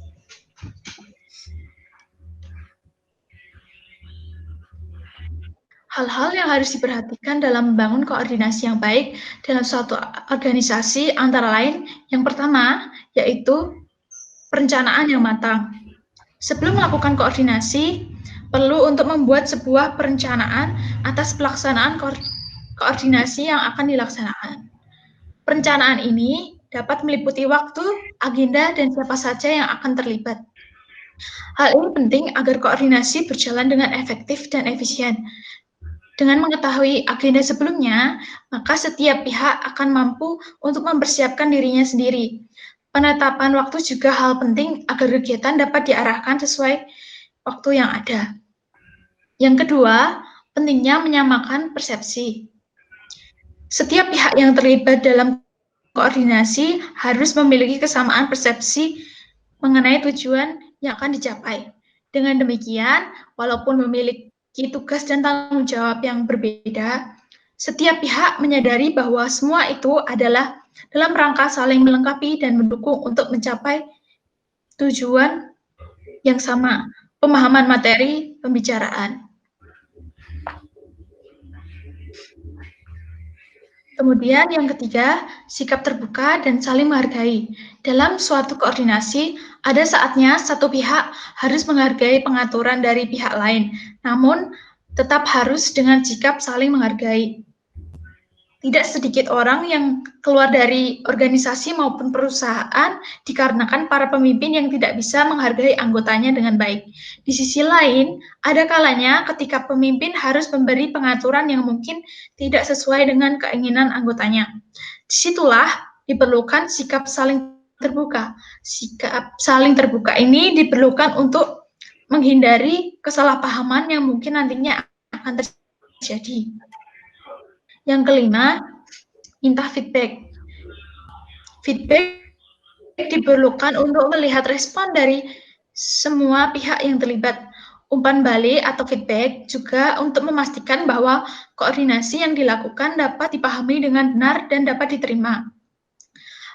Hal-hal yang harus diperhatikan dalam membangun koordinasi yang baik dalam suatu organisasi antara lain, yang pertama yaitu perencanaan yang matang. Sebelum melakukan koordinasi, perlu untuk membuat sebuah perencanaan atas pelaksanaan koordinasi yang akan dilaksanakan. Perencanaan ini dapat meliputi waktu, agenda, dan siapa saja yang akan terlibat. Hal ini penting agar koordinasi berjalan dengan efektif dan efisien. Dengan mengetahui agenda sebelumnya, maka setiap pihak akan mampu untuk mempersiapkan dirinya sendiri. Penetapan waktu juga hal penting agar kegiatan dapat diarahkan sesuai waktu yang ada. Yang kedua, pentingnya menyamakan persepsi. Setiap pihak yang terlibat dalam koordinasi harus memiliki kesamaan persepsi mengenai tujuan yang akan dicapai. Dengan demikian, walaupun memiliki tugas dan tanggung jawab yang berbeda, setiap pihak menyadari bahwa semua itu adalah dalam rangka saling melengkapi dan mendukung untuk mencapai tujuan yang sama, pemahaman materi pembicaraan. Kemudian yang ketiga, sikap terbuka dan saling menghargai. Dalam suatu koordinasi, ada saatnya satu pihak harus menghargai pengaturan dari pihak lain, namun tetap harus dengan sikap saling menghargai. Tidak sedikit orang yang keluar dari organisasi maupun perusahaan dikarenakan para pemimpin yang tidak bisa menghargai anggotanya dengan baik. Di sisi lain, ada kalanya ketika pemimpin harus memberi pengaturan yang mungkin tidak sesuai dengan keinginan anggotanya. Disitulah diperlukan sikap saling terbuka. Sikap saling terbuka ini diperlukan untuk menghindari kesalahpahaman yang mungkin nantinya akan terjadi. Yang kelima, minta feedback. Feedback diperlukan untuk melihat respon dari semua pihak yang terlibat. Umpan balik atau feedback juga untuk memastikan bahwa koordinasi yang dilakukan dapat dipahami dengan benar dan dapat diterima.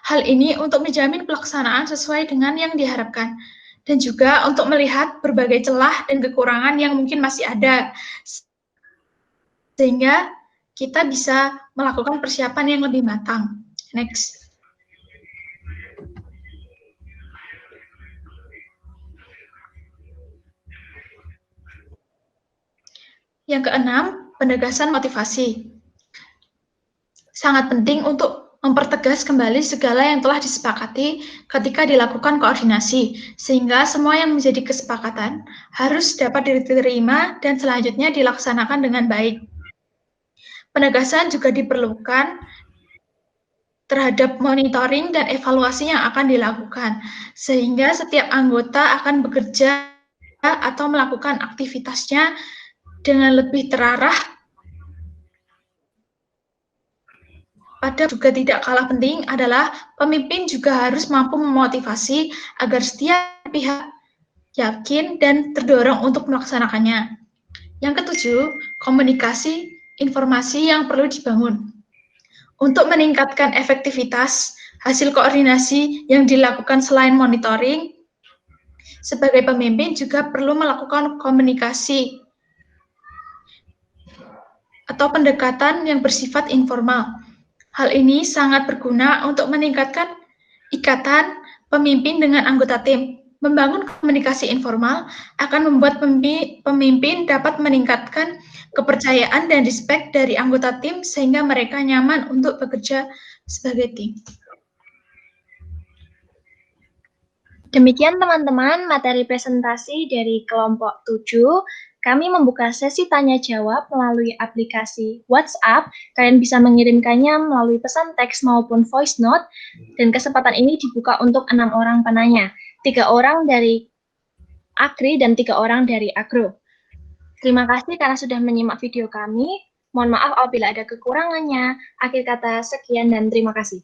Hal ini untuk menjamin pelaksanaan sesuai dengan yang diharapkan, dan juga untuk melihat berbagai celah dan kekurangan yang mungkin masih ada, sehingga kita bisa melakukan persiapan yang lebih matang. Next. Yang keenam, penegasan motivasi. Sangat penting untuk mempertegas kembali segala yang telah disepakati ketika dilakukan koordinasi, sehingga semua yang menjadi kesepakatan harus dapat diterima dan selanjutnya dilaksanakan dengan baik. Penegasan juga diperlukan terhadap monitoring dan evaluasi yang akan dilakukan, sehingga setiap anggota akan bekerja atau melakukan aktivitasnya dengan lebih terarah. Pada juga tidak kalah penting adalah pemimpin juga harus mampu memotivasi agar setiap pihak yakin dan terdorong untuk melaksanakannya. Yang ketujuh, komunikasi informasi yang perlu dibangun. Untuk meningkatkan efektivitas hasil koordinasi yang dilakukan selain monitoring, sebagai pemimpin juga perlu melakukan komunikasi atau pendekatan yang bersifat informal. Hal ini sangat berguna untuk meningkatkan ikatan pemimpin dengan anggota tim. Membangun komunikasi informal akan membuat pemimpin dapat meningkatkan kepercayaan dan respect dari anggota tim sehingga mereka nyaman untuk bekerja sebagai tim.
Demikian teman-teman materi presentasi dari kelompok 7. Kami membuka sesi tanya-jawab melalui aplikasi WhatsApp. Kalian bisa mengirimkannya melalui pesan teks maupun voice note. Dan kesempatan ini dibuka untuk 6 orang penanya. 3 orang dari Agri dan 3 orang dari Agro. Terima kasih karena sudah menyimak video kami. Mohon maaf apabila ada kekurangannya. Akhir kata, sekian dan terima kasih.